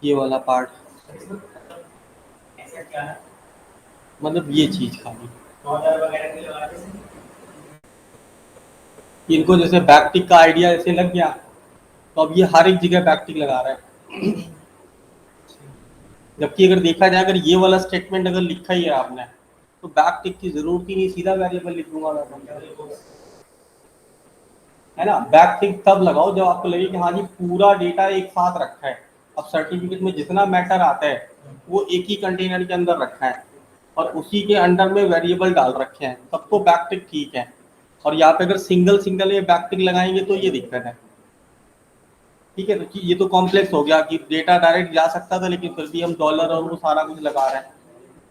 ये वाला पार्ट, मतलब ये चीज खाली इनको जैसे बैकटिक का आइडिया ऐसे लग गया, तो अब ये हर एक जगह बैकटिक लगा रहा है। जबकि अगर देखा जाए, अगर ये वाला स्टेटमेंट अगर लिखा ही है आपने, तो बैकटिक की जरूरत ही नहीं, सीधा वेरिएबल लिख दूंगा मैं तो। है ना, बैकटिक तब लगाओ जब आपको लगे कि हाँ जी पूरा डेटा एक साथ रखा है। अब सर्टिफिकेट में जितना मैटर आता है वो एक ही कंटेनर के अंदर रखा है और उसी के अंडर में वेरिएबल डाल रखे हैं, तब तो बैकटिक ठीक है। और यहाँ पे अगर सिंगल सिंगल ये बैकटिक लगाएंगे तो ये दिक्कत है। ठीक है, तो ये तो कॉम्प्लेक्स हो गया कि डेटा डायरेक्ट जा सकता था लेकिन फिर भी हम डॉलर और वो सारा कुछ लगा रहे हैं,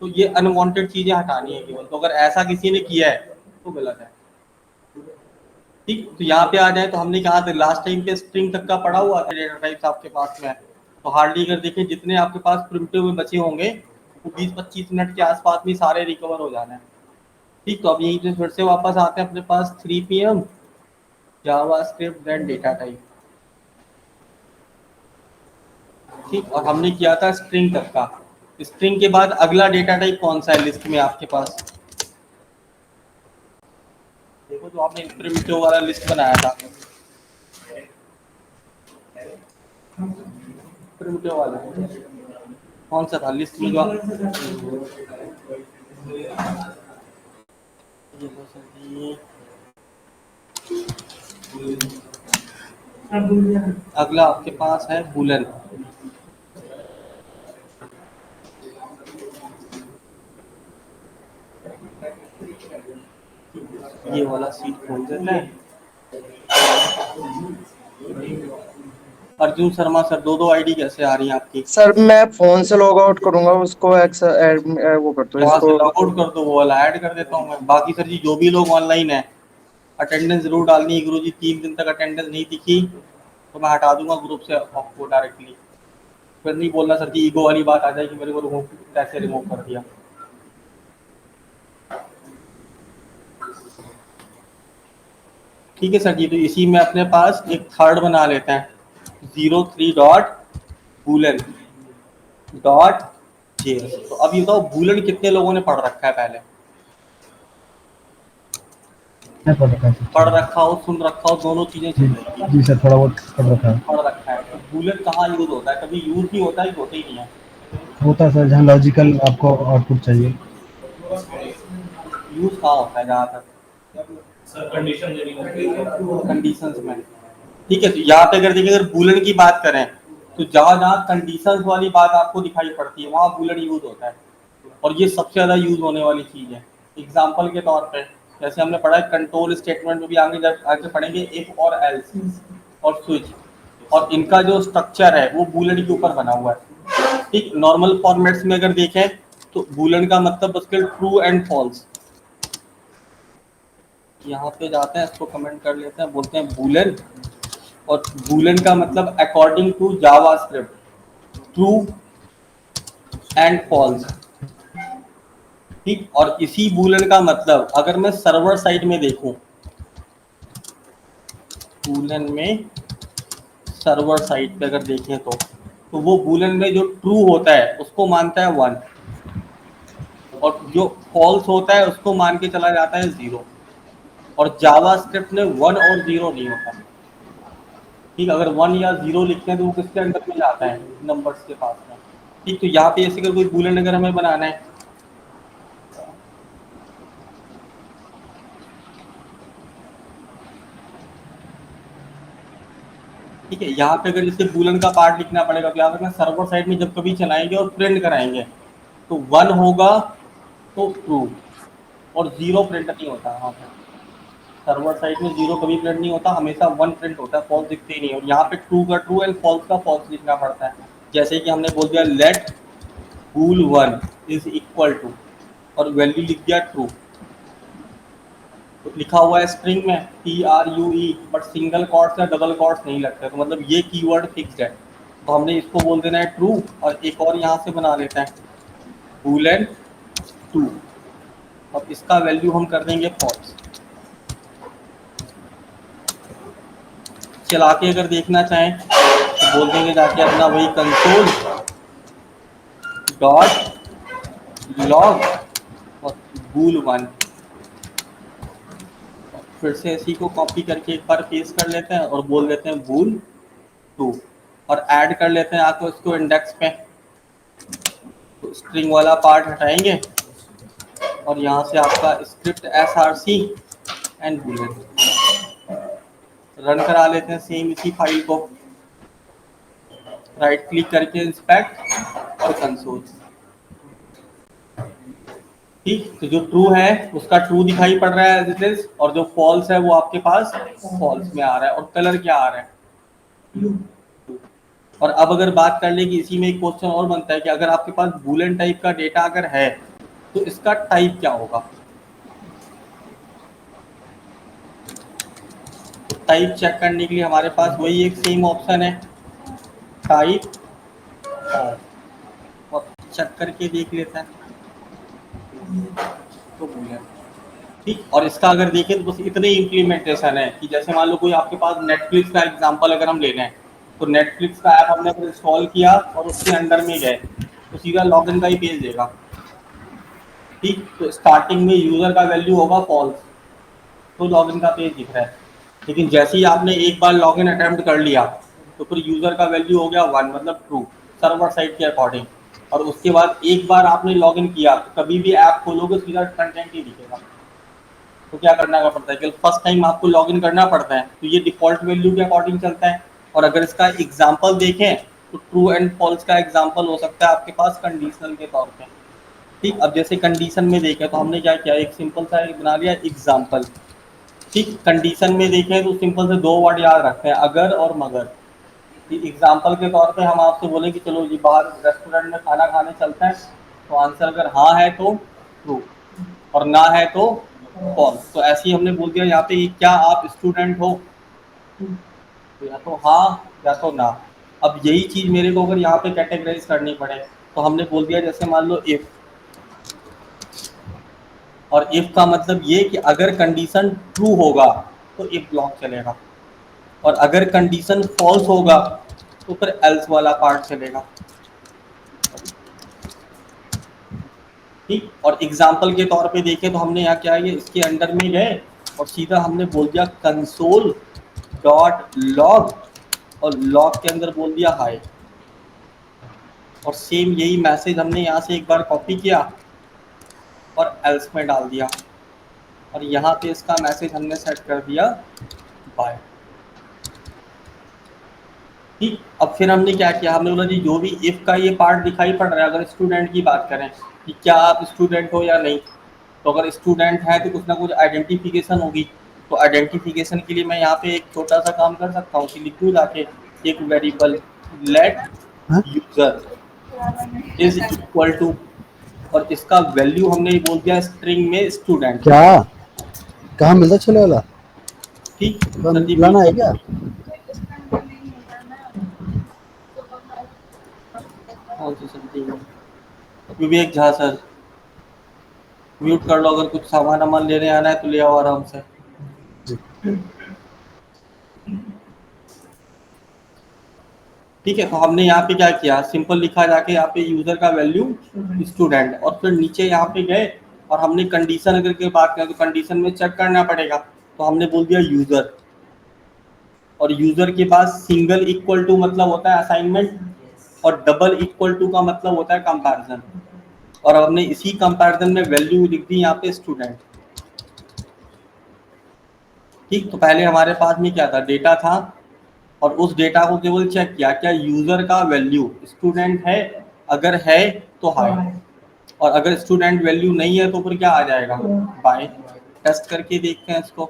तो ये अनवांटेड चीजें हटानी है केवल। तो अगर ऐसा किसी ने किया है तो गलत है। ठीक, तो यहाँ पे आ जाए तो हमने कहा था लास्ट टाइम पे स्ट्रिंग तक का पढ़ा हुआ था डेटा टाइप्स आपके पास में, तो हार्डली अगर देखें जितने आपके पास प्रिमिटिव में बचे होंगे वो 20-25 मिनट के आसपास में सारे रिकवर हो जाना है। ठीक, तो अब यहीं पे फिर से वापस आते हैं अपने पास 3 PM JavaScript then data type. ठीक, और हमने किया था स्ट्रिंग तक का। स्ट्रिंग के बाद अगला डेटा टाइप कौन सा है लिस्ट में आपके पास? देखो जो आपने प्रिमिटिव वाला लिस्ट बनाया था, प्रिमिटिव वाला कौन सा था लिस्ट में जो अगला आपके पास है बूलन। ये वाला सीट खोल देते हैं। अर्जुन शर्मा सर, दो आईडी कैसे आ रही हैं आपकी? सर मैं फोन से लॉग आउट करूंगा, उसको वो कर दो वहां से इसको। लॉग आउट कर दो, वो वाला ऐड कर देता हूँ मैं। बाकी सर जी जो भी लोग ऑनलाइन है अटेंडेंस जरूर डालनी है गुरु जी। 3 दिन तक अटेंडेंस नहीं दिखी तो मैं हटा दूंगा ग्रुप से आपको डायरेक्टली। फिर नहीं बोलना सर जी, ईगो वाली बात आ जाएगी, मेरे को रिमूव कैसे रिमूव कर दिया। ठीक है सर जी, तो इसी में अपने पास एक थर्ड बना लेते हैं, 03 डॉट बूलन डॉट जेएस। तो अब ये बताओ बूलन कितने लोगों ने पढ़ रखा है पहले? पढ़ रखा हो, सुन रखा हो, दोनों चीजें चल रही जी सर, थोड़ा बहुत पढ़ रखा है। पढ़ रखा है। तो बूलन कहाँ यूज होता है? कभी यूज भी होता है कि होता ही नहीं है? होता है सर, जहाँ लॉजिकल आपको आउटपुट चाहिए। यूज कहाँ होता है जहाँ तक? कंडीशंस में। ठीक है, तो यहाँ पे अगर देखिए, अगर बूलन की बात करें तो जहाँ जहाँ कंडीशंस वाली बात आपको दिखाई पड़ती है वहाँ बूलन यूज होता है, और ये सबसे ज्यादा यूज होने वाली चीज है। एग्जाम्पल के तौर पे जैसे हमने पढ़ा है कंट्रोल स्टेटमेंट में भी आगे जब आगे पढ़ेंगे इफ और एल्स और स्विच, और इनका जो स्ट्रक्चर है वो बूलन के ऊपर बना हुआ है। ठीक, नॉर्मल फॉर्मेट्स में अगर देखें तो बूलन का मतलब बस ट्रू एंड फॉल्स। यहाँ पे जाते हैं, इसको कमेंट कर लेते हैं, बोलते हैं बूलन, और बूलन का मतलब according to JavaScript true and false. ठीक, और इसी बूलन का मतलब अगर मैं सर्वर साइड में देखूं, बूलन में सर्वर साइड पे अगर देखें तो वो बूलन में जो ट्रू होता है उसको मानता है 1, और जो फॉल्स होता है उसको मान के चला जाता है 0। और जावास्क्रिप्ट में 1 और 0 नहीं होता। ठीक, अगर 1 या 0 लिखते हैं तो वो किसके अंदर में जाता है? नंबर्स के पास में। ठीक, तो यहाँ पे ऐसे अगर कोई बूलन अगर हमें बनाना है, ठीक है, यहाँ पे अगर जैसे बूलन का पार्ट लिखना पड़ेगा तो याद रखना सर्वर साइड में जब कभी चलाएंगे और प्रिंट कराएंगे तो 1 होगा तो ट्रू, और 0 प्रिंट नहीं होता। वहाँ पे सर्वर साइड में 0 कभी प्रिंट नहीं होता, हमेशा 1 प्रिंट होता है, फॉल्स दिखते ही नहीं। और यहाँ पे ट्रू का ट्रू एंड फॉल्स का फॉल्स लिखना पड़ता है। जैसे कि हमने बोल दिया let bool 1 is equal to, और वैल्यू लिख दिया ट्रू, तो लिखा हुआ है स्ट्रिंग में TRUE, बट सिंगल कॉर्ड्स या डबल कॉर्ड्स नहीं लगते, तो मतलब ये कीवर्ड फिक्स्ड है। तो हमने इसको बोल देना है ट्रू, और एक और यहाँ से बना लेते हैं boolean 2, और इसका वैल्यू हम कर देंगे फॉल्स। चला के अगर देखना चाहें तो बोल देंगे जाके अपना वही कंसोल डॉट लॉग और bool1। फिर से इसी को कॉपी करके एक बार पेस्ट कर लेते हैं और बोल देते हैं bool2 और ऐड कर लेते हैं या तो इसको इंडेक्स पे, तो स्ट्रिंग वाला पार्ट हटाएंगे और यहाँ से आपका script src and boolean run करा लेते हैं सेम इसी फाइल को, राइट क्लिक करके इंस्पेक्ट और कंसोल। ठीक, तो जो ट्रू है उसका ट्रू दिखाई पड़ रहा है एज इट इज, और जो फॉल्स है वो आपके पास फॉल्स में आ रहा है। और कलर क्या आ रहा है? ब्लू। और अब अगर बात कर ले कि इसी में एक क्वेश्चन और बनता है कि अगर आपके पास बूलियन टाइप का डेटा अगर है तो इसका टाइप क्या होगा? तो टाइप चेक करने के लिए हमारे पास वही एक सेम ऑप्शन है, टाइप, और चेक करके देख लेते हैं तो बूलियन। ठीक, और इसका अगर देखें तो बस इतने इम्प्लीमेंटेशन है कि जैसे मान लो कोई आपके पास नेटफ्लिक्स का एग्जांपल अगर हम ले लें, तो नेटफ्लिक्स का ऐप हमने फिर इंस्टॉल किया और उसके अंडर में गए तो सीधा लॉगिन का ही पेज देगा। ठीक, तो स्टार्टिंग में यूजर का वैल्यू होगा फॉल्स, तो लॉगिन का पेज दिख रहा है। लेकिन जैसे ही आपने एक बार लॉगिन अटेम्प्ट कर लिया तो फिर यूजर का वैल्यू हो गया 1, मतलब ट्रू सर्वर साइड के अकॉर्डिंग। और उसके बाद एक बार आपने लॉगिन किया तो कभी भी ऐप खोलोगे सीधा कंटेंट ही दिखेगा। तो क्या करना पड़ता है कि फर्स्ट टाइम आपको लॉगिन करना पड़ता है, तो ये डिफॉल्ट वैल्यू के अकॉर्डिंग चलता है। और अगर इसका एग्जांपल देखें तो ट्रू एंड फॉल्स का एग्जांपल हो सकता है आपके पास कंडीशनल के तौर पे। ठीक, अब जैसे कंडीशन में देखें तो हमने क्या किया, एक सिंपल सा बना लिया एग्जांपल। ठीक, कंडीशन में देखें तो सिंपल से 2 वर्ड याद रखते हैं, अगर और मगर। एग्जाम्पल के तौर पे हम आपसे बोले कि चलो जी बाहर रेस्टोरेंट में खाना खाने चलते हैं, तो आंसर अगर हाँ है तो ट्रू और ना है तो फॉल्स। तो ऐसे ही हमने बोल दिया यहाँ पे क्या आप स्टूडेंट हो, तो या तो हाँ या तो ना। अब यही चीज़ मेरे को अगर यहाँ पे कैटेगराइज करनी पड़े तो हमने बोल दिया जैसे मान लो इफ, और इफ का मतलब ये कि अगर कंडीशन ट्रू होगा तो इफ ब्लॉक चलेगा, और अगर कंडीशन फॉल्स होगा तो फिर एल्स वाला पार्ट चलेगा। ठीक, और एग्जाम्पल के तौर पे देखें तो हमने यहाँ क्या है, इसके अंडर में गए और सीधा हमने बोल दिया कंसोल डॉट लॉग, और लॉग के अंदर बोल दिया हाई, और सेम यही मैसेज हमने यहाँ से एक बार कॉपी किया और एल्स में डाल दिया, और यहाँ पे इसका मैसेज हमने सेट कर दिया बाय। ठीक, अब फिर हमने क्या किया, हमने बोला जी जो भी इफ का ये पार्ट दिखाई पड़ रहा है, अगर स्टूडेंट की बात करें कि क्या आप स्टूडेंट हो या नहीं, तो अगर स्टूडेंट है तो कुछ ना कुछ आइडेंटिफिकेशन होगी। तो आइडेंटिफिकेशन के लिए मैं यहाँ पे एक छोटा सा काम कर सकता हूँ कि लिख दूँ जाके एक variable let user is equal to, और इसका वैल्यू हमने बोल दिया स्ट्रिंग में स्टूडेंट। क्या कहाँ मिलता छोले वाला? ठीक, लाना है क्या? विवेक झा सर, म्यूट कर लो, अगर कुछ सामान वामान लेने आना है तो ले आओ आराम से। ठीक है, तो हमने यहाँ पे क्या किया, सिंपल लिखा जाके यहाँ पे यूजर का वैल्यू स्टूडेंट, और फिर नीचे यहाँ पे गए और हमने कंडीशन अगर के बात करें तो कंडीशन में चेक करना पड़ेगा, तो हमने बोल दिया यूजर, और यूजर के पास सिंगल इक्वल टू मतलब होता है असाइनमेंट, और डबल इक्वल टू का मतलब होता है कंपैरिजन, और हमने इसी कंपैरिजन में वैल्यू लिख दी यहाँ पे स्टूडेंट। ठीक, तो पहले हमारे पास में क्या था, डेटा था, और उस डेटा को केवल चेक किया क्या यूजर का वैल्यू स्टूडेंट है, अगर है तो हाई, और अगर स्टूडेंट वैल्यू नहीं है तो फिर क्या आ जाएगा बाय। टेस्ट करके देखते हैं इसको,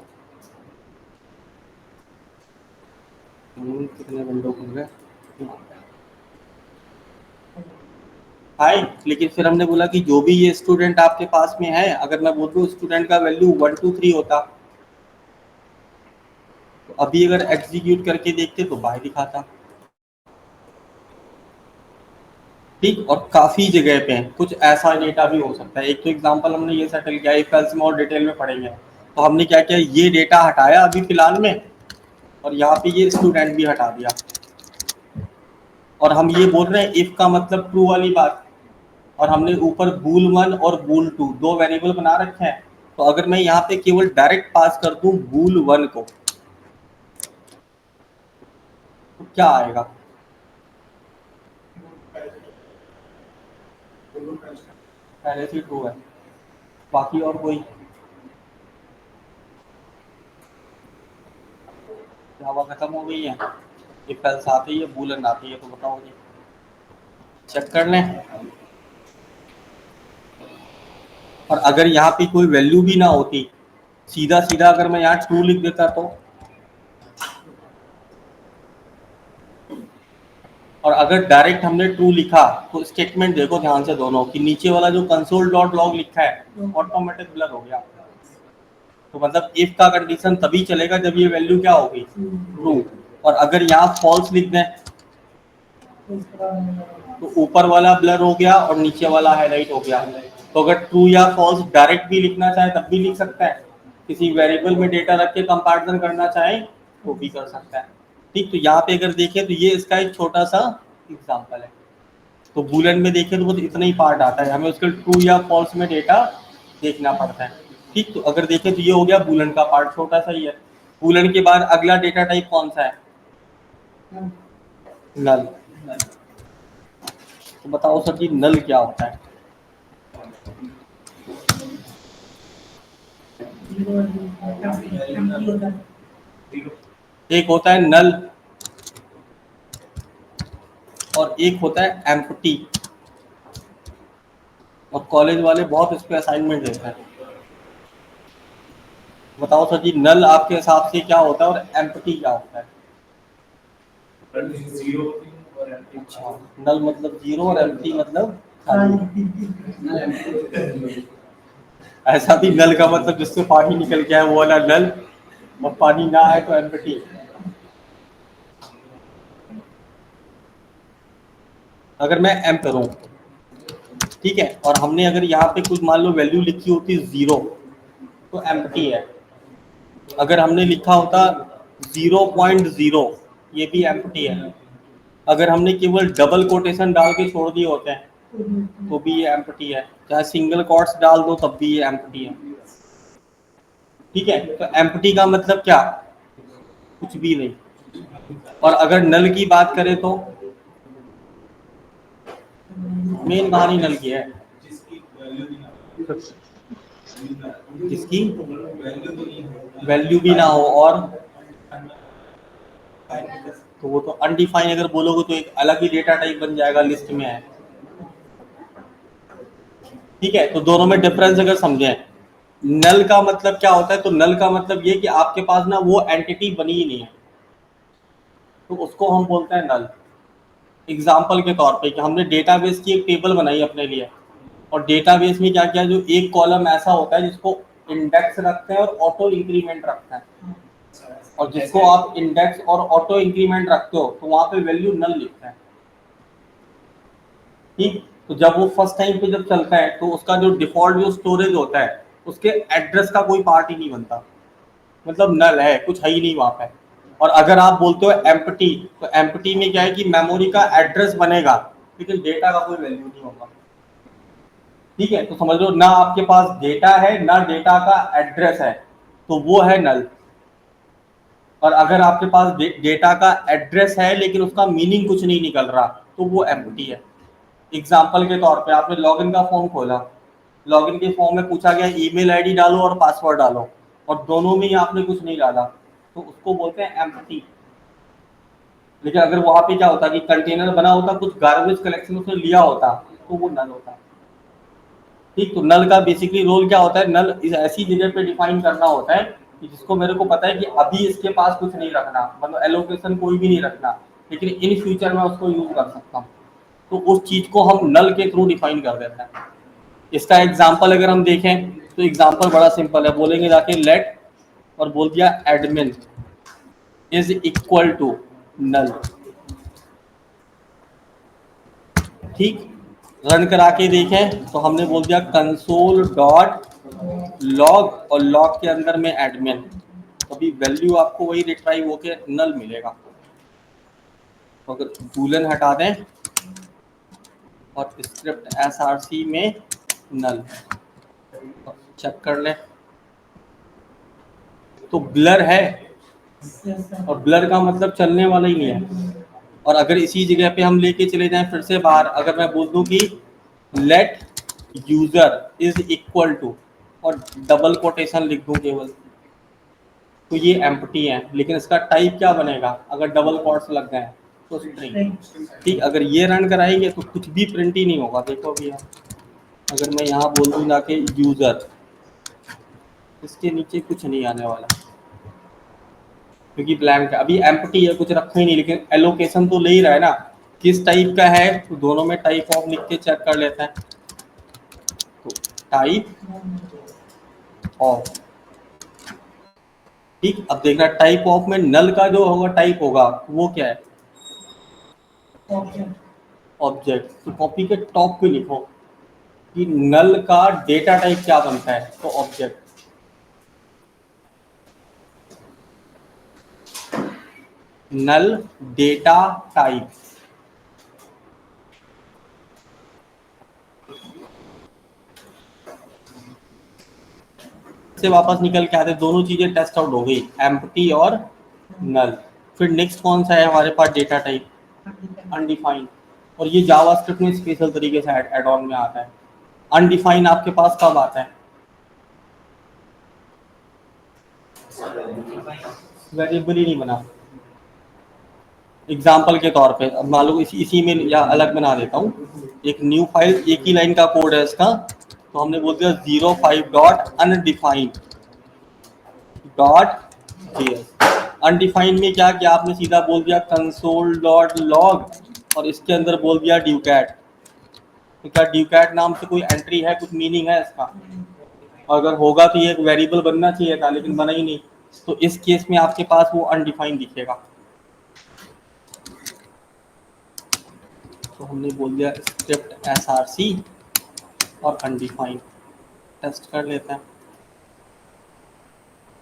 कितने विंडो खुल गए हाई। लेकिन फिर हमने बोला कि जो भी ये स्टूडेंट आपके पास में है, अगर मैं बोल दूं स्टूडेंट का वैल्यू 1 2 3 होता, तो अभी अगर एग्जीक्यूट करके देखते तो बाय दिखाता। ठीक, और काफ़ी जगह पे कुछ ऐसा डेटा भी हो सकता है। एक तो एग्जांपल हमने ये सेटल किया, इफ एल्स में और डिटेल में पढ़ेंगे, तो हमने क्या किया, ये डेटा हटाया अभी फिलहाल में, और यहाँ पे ये स्टूडेंट भी हटा दिया, और हम ये बोल रहे हैं इफ का मतलब ट्रू वाली बात, और हमने ऊपर bool 1 और bool 2 दो वेरिएबल बना रखे हैं। तो अगर मैं यहाँ पे केवल डायरेक्ट पास कर दूं bool 1 को, तो क्या आएगा? पहले से ट्रू है, बाकी और कोई जावा खत्म हो गई है, इफ एल्स आती है, बूलन आती है, तो बताओ जी, चेक कर लें। और अगर यहाँ पे कोई वैल्यू भी ना होती, सीधा सीधा अगर मैं यहाँ ट्रू लिख देता तो, और अगर डायरेक्ट हमने ट्रू लिखा तो स्टेटमेंट देखो ध्यान से दोनों कि नीचे वाला जो कंसोल डॉट लॉग लिखा है ऑटोमेटिक ब्लर हो गया। तो मतलब इफ का कंडीशन तभी चलेगा जब ये वैल्यू क्या होगी, ट्रू। और अगर यहाँ फॉल्स लिख दें तो ऊपर वाला ब्लर हो गया और नीचे वाला हाईलाइट हो गया। तो अगर ट्रू या फॉल्स डायरेक्ट भी लिखना चाहे तब भी लिख सकता है, किसी वेरिएबल में डेटा रख के कंपैरिजन करना चाहे तो भी कर सकता है। ठीक, तो यहाँ पे अगर देखें तो ये इसका एक छोटा सा एग्जांपल है। तो बूलियन में देखें तो बस इतना ही पार्ट आता है, हमें उसके ट्रू या फॉल्स में डेटा देखना पड़ता है। ठीक, तो अगर देखें तो ये हो गया बूलियन का पार्ट, छोटा सा ही है। बूलियन के बाद अगला डेटा टाइप कौन सा है? नल। तो बताओ सर जी नल क्या होता है? एक होता है नल और एक होता है एम्प्टी। और कॉलेज वाले बहुत इस पे असाइनमेंट देते हैं। बताओ सर जी नल आपके हिसाब से क्या होता है और एम्प्टी क्या होता है? अच्छा, नल मतलब जीरो और एम्प्टी मतलब खाली। ऐसा भी नल का मतलब जिससे पानी निकल गया है वो वाला नल, और पानी ना है तो एम्प्टी। अगर मैं एम करूं, ठीक है, और हमने अगर यहाँ पे कुछ मान लो वैल्यू लिखी होती 0 तो एम्प्टी है। अगर हमने लिखा होता 0.0 ये भी एम्प्टी है। अगर हमने केवल डबल कोटेशन डाल के छोड़ दिए होते हैं तो भी ये एम्प्टी है, चाहे सिंगल कोट्स डाल दो तब भी ये एम्प्टी है। ठीक है, तो एम्प्टी का मतलब क्या? कुछ भी नहीं। और अगर नल की बात करें तो मेन कहानी नल की है, जिसकी वैल्यू भी ना हो, और तो वो तो अनडिफाइन अगर बोलोगे तो एक अलग ही डेटा टाइप बन जाएगा, लिस्ट में है। ठीक है, तो दोनों में डिफरेंस अगर समझें, नल का मतलब क्या होता है, तो नल का मतलब ये कि आपके पास ना वो एंटिटी बनी ही नहीं है, तो उसको हम बोलते हैं नल। एग्जाम्पल के तौर पे कि हमने डेटाबेस की एक टेबल बनाई अपने लिए, और डेटाबेस में क्या किया, जो एक कॉलम ऐसा होता है जिसको इंडेक्स रखते हैं और ऑटो इंक्रीमेंट रखते हैं, और जिसको आप इंडेक्स और ऑटो इंक्रीमेंट रखते हो तो वहां पे वैल्यू नल लिखते हैं। ठीक, तो जब वो फर्स्ट टाइम पे जब चलता है तो उसका जो डिफॉल्ट जो स्टोरेज होता है उसके एड्रेस का कोई पार्ट ही नहीं बनता, मतलब नल है, कुछ है ही नहीं वहां पे। और अगर आप बोलते हो एम्प्टी, तो एम्प्टी में क्या है कि मेमोरी का एड्रेस बनेगा लेकिन डेटा का कोई वैल्यू नहीं होगा। ठीक है, तो समझ लो ना आपके पास डेटा है ना डेटा का एड्रेस है, तो वो है नल। और अगर आपके पास डेटा का एड्रेस है लेकिन उसका मीनिंग कुछ नहीं निकल रहा तो वो एम्प्टी है। एग्जाम्पल के तौर पे आपने लॉगिन का फॉर्म खोला, लॉगिन के फॉर्म में पूछा गया ईमेल आईडी डालो और पासवर्ड डालो, और दोनों में ही आपने कुछ नहीं डाला, तो उसको बोलते हैं एम्प्टी। लेकिन अगर वहां पे क्या होता कि कंटेनर बना होता, कुछ गार्बेज कलेक्शन उसने लिया होता, तो वो नल होता। ठीक, तो नल का बेसिकली रोल क्या होता है, नल इस ऐसी जगह पे डिफाइन करना होता है कि जिसको मेरे को पता है कि अभी इसके पास कुछ नहीं रखना, मतलब एलोकेशन कोई भी नहीं रखना, लेकिन इन फ्यूचर में उसको यूज कर सकता हूँ, तो उस चीज को हम नल के थ्रू डिफाइन कर देते हैं। इसका एग्जाम्पल अगर हम देखें तो एग्जाम्पल बड़ा सिंपल है, बोलेंगे जाके लेट और बोल दिया admin is equal to null. ठीक, रन करा के देखें तो हमने बोल दिया कंसोल डॉट लॉग, और लॉग के अंदर में एडमिन, तो अभी वैल्यू आपको वही रिट्राइव होके नल मिलेगा। तो अगर बूलियन हटा दें और स्क्रिप्ट एसआरसी में नल। चेक कर ले तो ब्लर है, और ब्लर का मतलब चलने वाला ही नहीं है। और अगर इसी जगह पे हम लेके चले जाएं फिर से बाहर, अगर मैं बोल दूं कि let user is equal to और डबल कोटेशन लिख दूं केवल, तो ये एम्प्टी है, लेकिन इसका टाइप क्या बनेगा अगर डबल कोट्स लग गए तो स्ट्रिंग। ठीक, अगर ये रन कराएंगे तो कुछ भी प्रिंट ही नहीं होगा। देखो अभी अगर मैं यहाँ बोल दूँ ना कि यूजर, इसके नीचे कुछ नहीं आने वाला क्योंकि ब्लैंक है, अभी एम्प्टी है, कुछ रखा ही नहीं, लेकिन एलोकेशन तो ले ही रहा है ना, किस टाइप का है, तो दोनों में टाइप ऑफ लिख के चेक कर लेते हैं। तो टाइप ऑफ, ठीक, अब देखना टाइप ऑफ में नल का जो होगा टाइप होगा वो क्या है, ऑब्जेक्ट। तो कॉपी के टॉप पे लिखो कि नल का डेटा टाइप क्या बनता है, तो ऑब्जेक्ट। नल डेटा टाइप, से वापस निकल के आते, दोनों चीजें टेस्ट आउट हो गई, एम्प्टी और नल। फिर नेक्स्ट कौन सा है हमारे पास डेटा टाइप, अनडिफाइंड। और ये जावास्क्रिप्ट में स्पेशल तरीके से ऐड ऑन में आता है। अनडिफाइंड आपके पास कब आता है, वेरिएबल ही नहीं बना। एग्जाम्पल के तौर पे अब मान लो इसी में या अलग बना देता हूँ, एक न्यू फाइल, एक ही लाइन का कोड है इसका, तो हमने बोल दिया 05 dot undefined dot GS. Undefined में क्या किया आपने, सीधा बोल दिया कंसोल डॉट लॉग और इसके अंदर बोल दिया ड्यूकैट। तो क्या ड्यूकैट नाम से कोई एंट्री है, कुछ मीनिंग है इसका? अगर होगा तो ये एक वेरिएबल बनना चाहिए था, लेकिन बना ही नहीं, तो इस केस में आपके पास वो अनडिफाइंड दिखेगा। तो हमने बोल दिया स्क्रिप्ट एसआरसी और अनडिफाइंड। टेस्ट कर लेते हैं,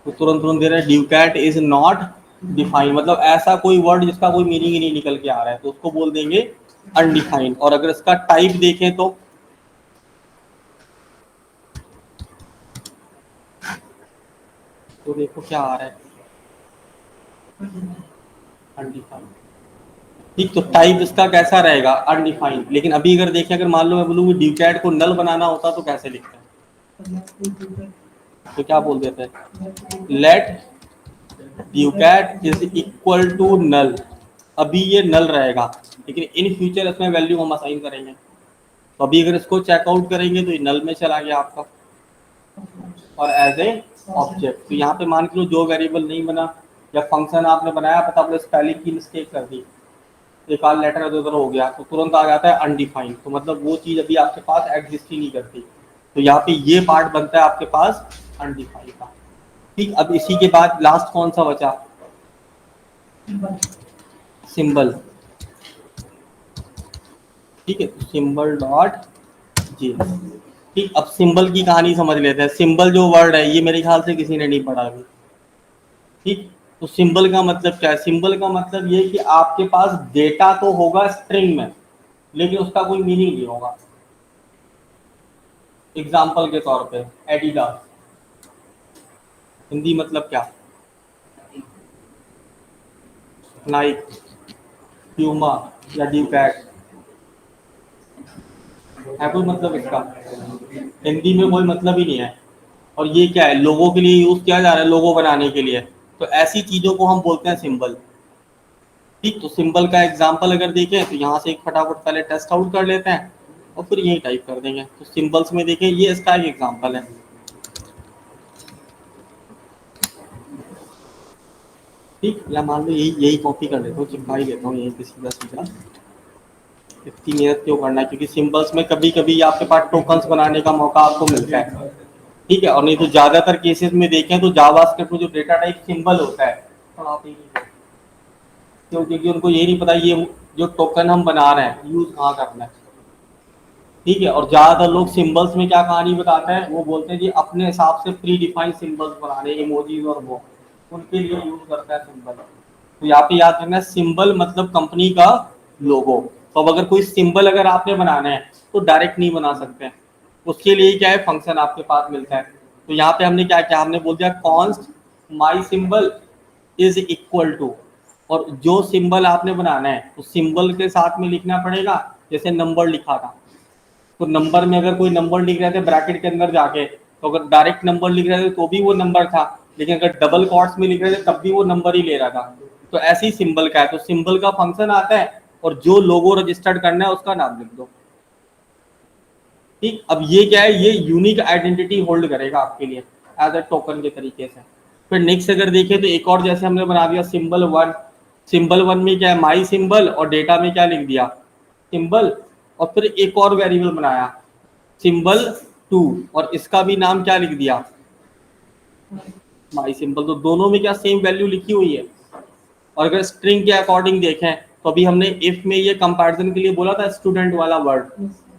तो तुरंत दे रहा है ड्यूकैट इज नॉट डिफाइंड, मतलब ऐसा कोई वर्ड जिसका कोई मीनिंग ही नहीं निकल के आ रहा है, तो उसको बोल देंगे अनडिफाइंड। और अगर इसका टाइप देखें तो देखो क्या आ रहा है, अनडिफाइंड। ठीक, तो टाइप इसका कैसा रहेगा, अनडिफाइंड। लेकिन अभी अगर देखें, अगर मान लो मैं बोलूँ ड्यूकैट को नल बनाना होता तो कैसे लिखते हैं, तो क्या बोल देते हैं, let ducat is equal to null. अभी ये नल रहेगा, लेकिन इन फ्यूचर इसमें वैल्यू हम असाइन करेंगे। तो अभी अगर इसको चेकआउट करेंगे तो ये नल में चला गया आपका, और एज ए ऑब्जेक्ट। तो यहाँ पे मान के लो जो वेरिएबल नहीं बना या फंक्शन आपने बनाया, पता आपने स्पेलिंग की मिस्टेक कर दी, एक आध लेटर इधर उधर हो गया, तो तुरंत आ जाता है अनडिफाइंड। तो मतलब वो चीज़ अभी आपके पास एग्जिस्ट ही नहीं करती। तो यहाँ पे ये पार्ट बनता है आपके पास अनडिफाइंड का। ठीक, अब इसी के बाद लास्ट कौन सा बचा, सिंबल। ठीक है, सिंबल डॉट जी। ठीक, अब सिंबल की कहानी समझ लेते हैं। सिंबल जो वर्ड है ये मेरे ख्याल से किसी ने नहीं पढ़ा अभी। ठीक, तो सिंबल का मतलब क्या है, सिंबल का मतलब ये कि आपके पास डेटा तो होगा स्ट्रिंग में, लेकिन उसका कोई मीनिंग नहीं होगा। एग्जाम्पल के तौर पे एडिडास, हिंदी मतलब क्या, नाइक, प्यूमा या ड्यूकैट, है कोई मतलब इसका? हिंदी में कोई मतलब ही नहीं है। और ये क्या है, लोगों के लिए यूज किया जा रहा है, लोगो बनाने के लिए। तो ऐसी चीजों को हम बोलते हैं सिंबल। ठीक, तो सिंबल का एग्जांपल अगर देखें तो यहाँ से एक फटाफट पहले टेस्ट आउट कर लेते हैं और फिर यही टाइप कर देंगे। तो सिंबल्स में देखें, ये इसका एक एग्जांपल है। ठीक, या मान लो यही कॉपी कर लेता हूँ, चिपका ही लेता हूँ यहीं पे सीधा सीधा। इतनी मेहनत क्यों करना है, क्योंकि सिंबल्स में कभी कभी आपके पास टोकन्स बनाने का मौका आपको मिलता है। ठीक है, और नहीं तो ज्यादातर केसेस में देखें तो जावास्क्रिप्ट में जो डेटा टाइप सिंबल होता है, तो आप क्योंकि उनको ये नहीं पता ये जो टोकन हम बना रहे हैं यूज कहाँ करना है। ठीक है, और ज्यादातर लोग सिंबल्स में क्या कहानी बताते हैं, वो बोलते हैं जी अपने हिसाब से प्री डिफाइंड सिंबल्स बनाने, इमोजीज और वो उनके लिए यूज करता है सिंबल। तो यहाँ पे याद रखना, सिंबल मतलब कंपनी का लोगो। तो अब अगर कोई सिंबल अगर आपने बनाना है तो डायरेक्ट नहीं बना सकते, उसके लिए क्या है फंक्शन आपके पास मिलता है। तो यहाँ पे हमने क्या किया, हमने बोल दिया const my symbol is equal to, और जो सिंबल आपने बनाना है उस सिंबल के साथ में लिखना पड़ेगा। जैसे नंबर लिखा था तो नंबर में अगर कोई नंबर लिख रहे थे ब्रैकेट के अंदर जाके, तो अगर डायरेक्ट नंबर लिख रहे थे तो भी वो नंबर था, लेकिन अगर डबल कॉट्स में लिख रहे थे तब भी वो नंबर ही ले रहा था। तो ऐसे ही सिंबल का है, तो सिंबल का फंक्शन आता है और जो लोगो रजिस्टर्ड करना है उसका नाम लिख दो। ठीक, अब ये क्या है, ये यूनिक आइडेंटिटी होल्ड करेगा आपके लिए एज अ टोकन के तरीके से। फिर नेक्स्ट अगर देखें तो एक और जैसे हमने बना दिया सिंबल वन। सिंबल वन में क्या है, माई सिंबल, और डेटा में क्या लिख दिया, सिंबल, और फिर एक और वेरिएबल बनाया सिंबल टू, और इसका भी नाम क्या लिख दिया, माई सिंबल। तो दोनों में क्या सेम वैल्यू लिखी हुई है। और अगर स्ट्रिंग के अकॉर्डिंग देखें तो अभी हमने इफ में ये कंपैरिजन के लिए बोला था स्टूडेंट वाला वर्ड,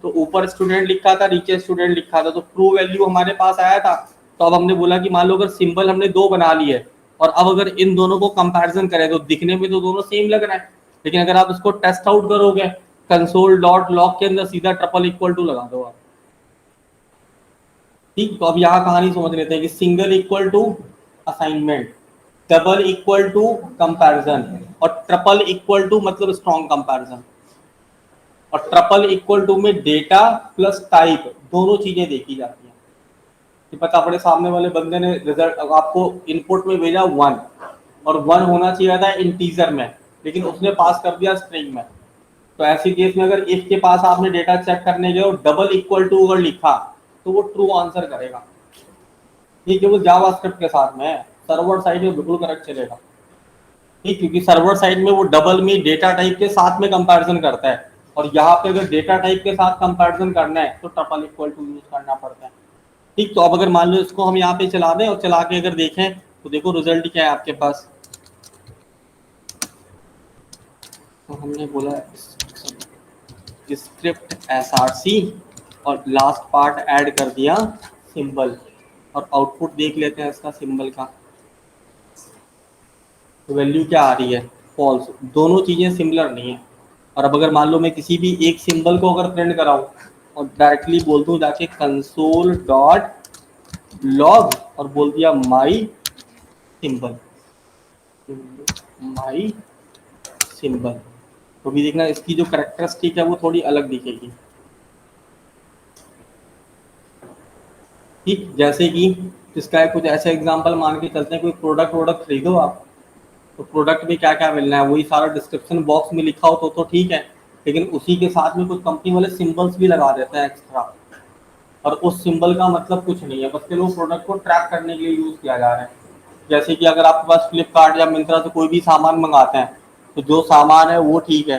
तो ऊपर स्टूडेंट लिखा था नीचे स्टूडेंट लिखा था, तो ट्रू वैल्यू हमारे पास आया था। तो अब हमने बोला कि मान लो अगर सिंबल हमने दो बना लिए और अब अगर इन दोनों को कंपैरिजन करें तो दिखने में तो दोनों सेम लग रहा है, लेकिन अगर आप इसको टेस्ट आउट करोगे कंसोल डॉट लॉग के अंदर सीधा ट्रिपल इक्वल टू लगा दो आप। ठीक, तो अब यहाँ कहानी समझ लेते हैं कि single equal to assignment, double equal to comparison, और ट्रिपल इक्वल टू मतलब स्ट्रॉन्ग कंपैरिजन, और ट्रिपल इक्वल टू में डेटा प्लस टाइप दोनों चीजें देखी जाती हैं। कि पता पड़े सामने वाले बंदे ने रिजल्ट आपको इनपुट में भेजा 1 और 1 होना चाहिए था इंटीजर में, लेकिन उसने पास कर दिया स्ट्रिंग में। तो ऐसी केस में अगर इफ के पास आपने डेटा चेक करने गए और डबल इक्वल टू अगर लिखा तो वो ट्रू आंसर करेगा। ये केवल जावास्क्रिप्ट के साथ में है, सर्वर साइड में बिल्कुल करेक्ट चलेगा। ठीक, क्योंकि सर्वर साइड में वो डबल में डेटा टाइप के साथ में कंपैरिजन करता है, और यहाँ पे अगर डेटा टाइप के साथ कंपैरिजन करना है तो ट्रिपल इक्वल टू यूज करना पड़ता है। ठीक, तो अब अगर मान लो इसको हम यहाँ पे चला दें और चला के अगर देखें तो देखो रिजल्ट क्या है आपके पास। तो हमने बोला स्क्रिप्ट एसआरसी और लास्ट पार्ट ऐड कर दिया सिंबल, और आउटपुट देख लेते हैं इसका सिंबल का। तो वैल्यू क्या आ रही है, फॉल्स। दोनों चीजें सिमिलर नहीं है। और अब अगर मान लो मैं किसी भी एक सिंबल को अगर प्रिंट कराऊं और डायरेक्टली बोल दूं जाके कंसोल डॉट लॉग और बोल दिया माई सिंबल, माई सिंबल, तो भी देखना इसकी जो कैरेक्टरिस्टिक है वो थोड़ी अलग दिखेगी। ठीक, जैसे कि इसका कुछ ऐसा एग्जांपल मान के चलते हैं, कोई प्रोडक्ट वोडक्ट खरीदो आप, तो प्रोडक्ट में क्या क्या मिलना है वही सारा डिस्क्रिप्शन बॉक्स में लिखा हो तो ठीक है, लेकिन उसी के साथ में कुछ कंपनी वाले सिंबल्स भी लगा देते हैं एक्स्ट्रा, और उस सिंबल का मतलब कुछ नहीं है, बस के लोग प्रोडक्ट को ट्रैक करने के लिए यूज़ किया जा रहा है। जैसे कि अगर आपके पास फ्लिपकार्ट या मिंत्रा से कोई भी सामान मंगाते हैं तो जो सामान है वो ठीक है,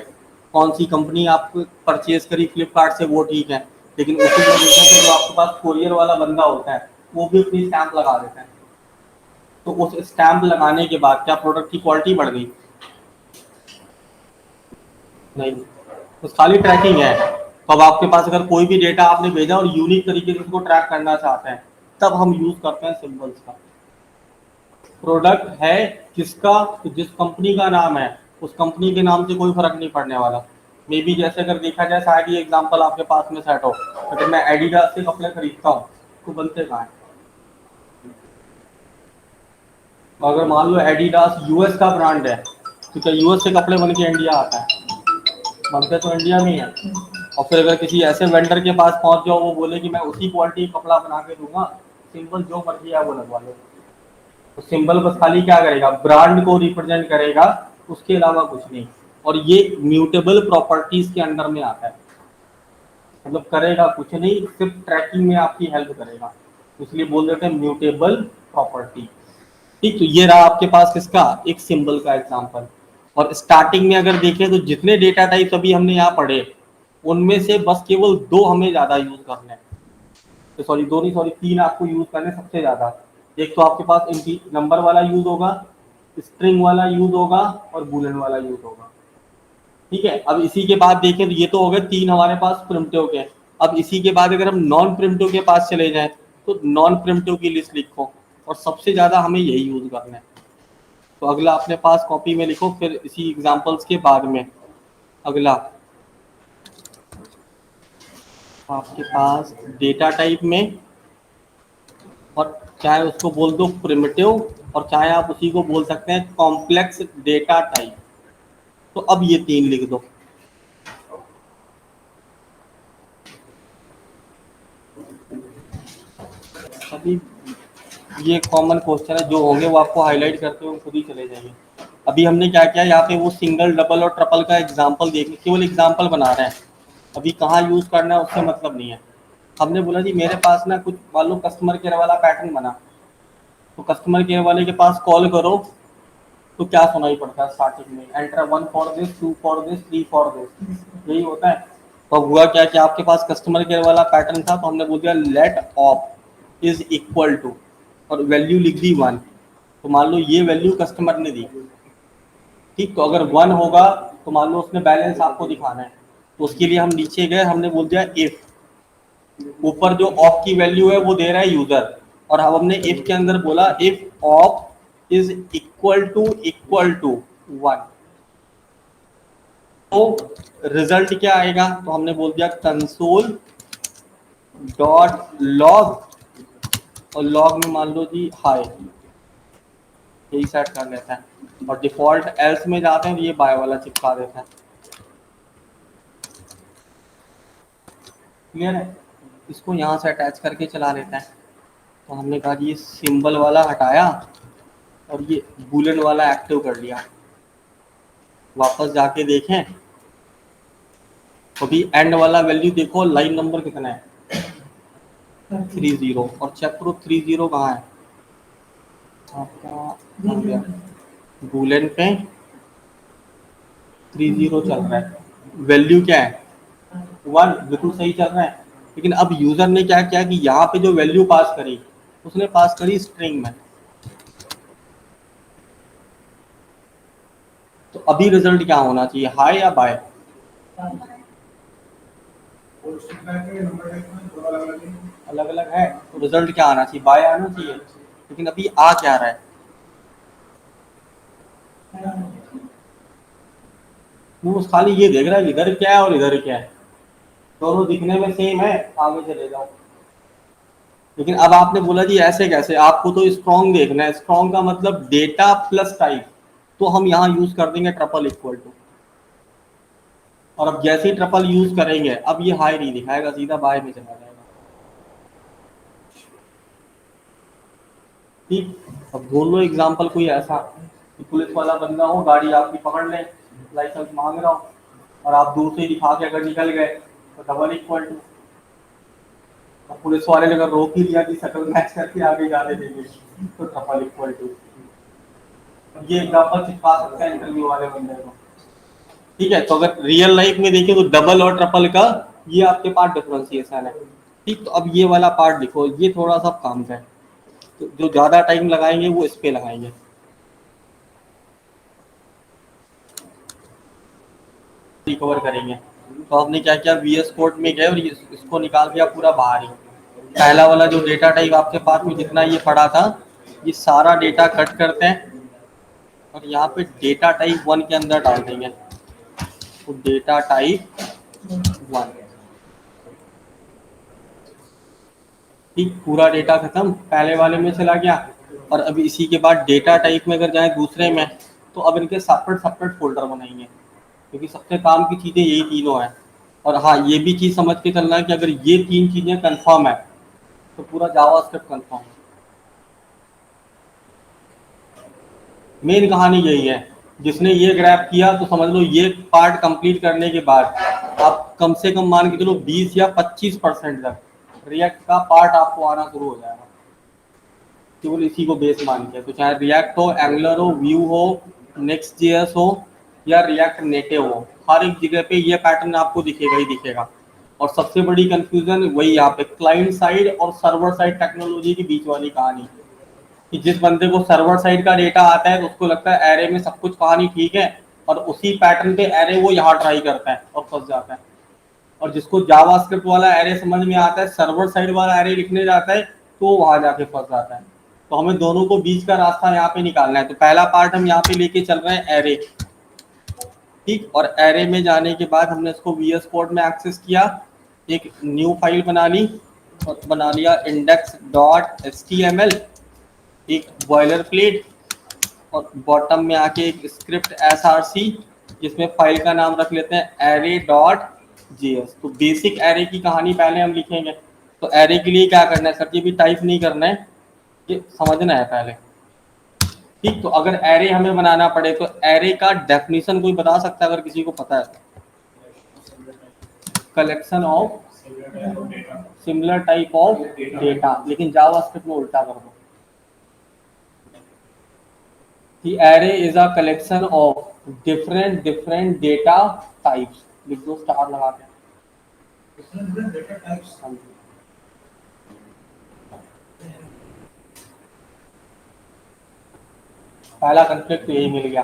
कौन सी कंपनी आप परचेज करी फ्लिपकार्ट से वो ठीक है, लेकिन उसी में देखें तो जो आपके पास कोरियर वाला बंदा होता है वो भी अपनी स्टैंप लगा देता है। तो उस स्टैंप लगाने के बाद क्या प्रोडक्ट की क्वालिटी बढ़ गई? नहीं, बस खाली ट्रैकिंग है। तो अब आपके पास अगर कोई भी डेटा आपने भेजा और यूनिक तरीके से उसको ट्रैक करना चाहते हैं तब हम यूज करते हैं सिंबल्स का। प्रोडक्ट है किसका, तो जिस कंपनी का नाम है उस कंपनी के नाम से कोई फर्क नहीं पड़ने वाला। मे बी जैसे अगर देखा जाए शायद ये एग्जांपल आपके पास में सेट हो, अगर मैं एडिडास से कपड़े खरीदता हूँ तो बनते कहाँ हैं? अगर मान लो एडिडास यूएस का ब्रांड है तो क्या यूएस से कपड़े बन के इंडिया आता है? बनते तो इंडिया में ही है। और फिर अगर किसी ऐसे वेंडर के पास पहुंच जाओ वो बोले कि मैं उसी क्वालिटी कपड़ा बना के दूंगा, सिंबल जो मर्जी है वो लगवा लो, तो सिंबल बस खाली क्या करेगा, ब्रांड को रिप्रेजेंट करेगा, उसके अलावा कुछ नहीं। और ये म्यूटेबल प्रॉपर्टीज के अंडर में आता है, मतलब करेगा कुछ नहीं, सिर्फ ट्रैकिंग में आपकी हेल्प करेगा, इसलिए बोल देते हैं म्यूटेबल प्रॉपर्टी। ठीक, तो ये रहा आपके पास किसका, एक सिंबल का एग्जांपल। और स्टार्टिंग में अगर देखें तो जितने डेटा टाइप्स अभी हमने यहाँ पढ़े उनमें से बस केवल 2 हमें ज्यादा यूज करने हैं, तो सॉरी 2 नहीं, सॉरी 3 आपको यूज करने सबसे ज्यादा। एक तो आपके पास नंबर वाला यूज होगा, स्ट्रिंग वाला यूज होगा और बूलियन वाला यूज होगा। ठीक है, अब इसी के बाद देखें तो ये तो हो गए 3 हमारे पास प्रिमिटिव के। अब इसी के बाद अगर हम नॉन प्रिमिटिव के पास चले जाएं तो नॉन प्रिमिटिव की लिस्ट लिखो, और सबसे ज्यादा हमें यही यूज करना है। तो अगला अपने पास कॉपी में लिखो, फिर इसी एग्जांपल्स के बाद में अगला आपके पास डेटा टाइप में, और चाहे उसको बोल दो प्रिमिटिव, और चाहे आप उसी को बोल सकते हैं कॉम्प्लेक्स डेटा टाइप। तो अब ये 3 लिख दो। अभी ये कॉमन क्वेश्चन है, जो होंगे वो आपको हाईलाइट करते हुए खुद ही चले जाएंगे। अभी हमने क्या किया, यहाँ पे वो सिंगल, डबल और ट्रिपल का एग्जांपल देखने, केवल एग्जांपल बना रहे हैं। अभी कहाँ यूज करना है उससे मतलब नहीं है। हमने बोला जी मेरे पास ना कुछ, मान लो कस्टमर केयर वाला पैटर्न बना, तो कस्टमर केयर वाले के पास कॉल करो तो क्या सुनाई पड़ता है स्टार्टिंग में, enter 1 for this, 2 for this, 3 for this, यही होता है। तो हुआ क्या कि आपके पास कस्टमर केयर वाला पैटर्न था, तो हमने बोल दिया let off is equal to, और वैल्यू लिख दी 1। तो मान लो ये वैल्यू कस्टमर ने दी, ठीक। तो अगर 1 होगा तो मान लो उसने बैलेंस आपको दिखाना है, तो उसके लिए हम नीचे गए, हमने बोल दिया इफ, ऊपर जो ऑफ की वैल्यू है वो दे रहा है यूजर, और अब हमने इफ के अंदर बोला if off is equal to 1, तो रिजल्ट क्या आएगा, तो हमने बोल दिया कंसोल डॉट लॉग, और लॉग में मान लो जी हाई, यही सेट कर लेता है, और डिफॉल्ट एल्स में जाते हैं तो ये बाय वाला चिपका देता है। क्लियर है? इसको यहाँ से अटैच करके चला लेता है। तो हमने कहा जी ये सिंबल वाला हटाया और ये बूलियन वाला एक्टिव कर लिया। वापस जाके देखें तो भी एंड वाला वैल्यू देखो, लाइन नंबर कितना है 30, और चेक करो 30 कहाँ है आपका, बूलियन पे 30 चल रहा है, वैल्यू क्या है 1, बिल्कुल सही चल रहा है। लेकिन अब यूजर ने क्या किया कि यहाँ पे जो वैल्यू पास करी, उसने पास करी स्ट्रिंग में। तो अभी रिजल्ट क्या होना चाहिए, हाई या बाय? अलग अलग है, तो रिजल्ट क्या आना चाहिए, बाय आना चाहिए। लेकिन अभी आ क्या रहा है, वो खाली ये देख रहा है इधर क्या है और इधर क्या है, दोनों दिखने में सेम है, आगे चले जाओ। लेकिन अब आपने बोला जी ऐसे कैसे, आपको तो स्ट्रॉन्ग देखना है। स्ट्रॉन्ग का मतलब डेटा प्लस टाइप, तो हम यहाँ यूज कर देंगे ट्रिपल इक्वल टू, और अब जैसे ही ट्रिपल यूज करेंगे अब ये हाई नहीं दिखाएगा, सीधा बाय में चला जाएगा। ठीक। अब दोनों एग्जांपल कोई ऐसा कि पुलिस वाला बंदा हो, गाड़ी आपकी पकड़ ले, लाइसेंस मांग रहा हो, और आप दूर से दिखा के अगर निकल गए तो डबल इक्वल टू, और पुलिस वाले ने अगर रोक ही लिया कि शक्ल मैच करके आगे जाने देंगे तो ट्रिपल इक्वल टू। ये एग्जांपल चिपका सकते हैं इंटरव्यू वाले बंदे को। ठीक है, तो अगर रियल लाइफ में देखें तो डबल और ट्रिपल का ये आपके पास डिफरेंशिएशन है। ठीक, तो अब ये वाला पार्ट देखो, ये थोड़ा सा काम है, तो जो ज्यादा टाइम लगाएंगे वो इस पे लगाएंगे। रिकवर करेंगे। तो आपने क्या किया, VS कोड में गए और इसको निकाल दिया पूरा बाहर ही। पहला वाला जो डेटा टाइप आपके पास में जितना ये पड़ा था, ये सारा डेटा कट करते हैं और यहाँ पे डेटा टाइप 1 के अंदर डाल देंगे। तो डेटा टाइप 1, ठीक, पूरा डेटा खत्म, पहले वाले में चला गया। और अभी इसी के बाद डेटा टाइप में अगर जाए दूसरे में, तो अब इनके सेपरेट सेपरेट फोल्डर बनाएंगे, क्योंकि सबसे काम की चीज़ें यही तीनों हैं। और हाँ, ये भी चीज़ समझ के चलना है कि अगर ये 3 चीज़ें कंफर्म है तो पूरा जावास्क्रिप्ट कंफर्म है। मेन कहानी यही है, जिसने ये ग्रैब किया तो समझ लो ये पार्ट कंप्लीट करने के बाद आप कम से कम मान के चलो 20 या 25% तक रिएक्ट का पार्ट आपको आना शुरू हो जाएगा, केवल इसी को बेस मान के। तो चाहे रिएक्ट हो, एंगुलर हो, व्यू हो, नेक्स्ट जेएस हो या रिएक्ट नेटिव हो, हर एक जगह पे ये पैटर्न आपको दिखेगा ही दिखेगा। और सबसे बड़ी कंफ्यूजन वही यहाँ पे क्लाइंट साइड और सर्वर साइड टेक्नोलॉजी के बीच वाली कहानी, कि जिस बंदे को सर्वर साइड का डेटा आता है तो उसको लगता है एरे में सब कुछ कहानी ठीक है, और उसी पैटर्न पे एरे वो यहाँ ट्राई करता है और फंस जाता है। और जिसको जावास्क्रिप्ट वाला एरे समझ में आता है, सर्वर साइड वाला एरे लिखने जाता है तो वहां जाके फंस जाता है। तो हमें दोनों को बीच का रास्ता यहाँ पे निकालना है। तो पहला पार्ट हम यहाँ पे लेके चल रहे हैं एरे, ठीक। और एरे में जाने के बाद हमने इसको VS कोड में एक्सेस किया, एक न्यू फाइल बना ली और बना लिया index.html, एक बॉयलर प्लेट, और बॉटम में आके एक स्क्रिप्ट src जिसमें फाइल का नाम रख लेते हैं array.js। तो बेसिक एरे की कहानी पहले हम लिखेंगे। तो एरे के लिए क्या करना है सर, ये भी टाइप नहीं करना है, ये समझना है पहले, ठीक। तो अगर एरे हमें बनाना पड़े तो एरे का डेफिनेशन कोई बता सकता है अगर किसी को पता है तो? Collection of similar type of data, लेकिन जावास्क्रिप्ट में उल्टा कर दो कि array is a collection of different data types. लिख दो स्टार लगा के। पहला कंफ्लिक्ट तो यही मिल गया।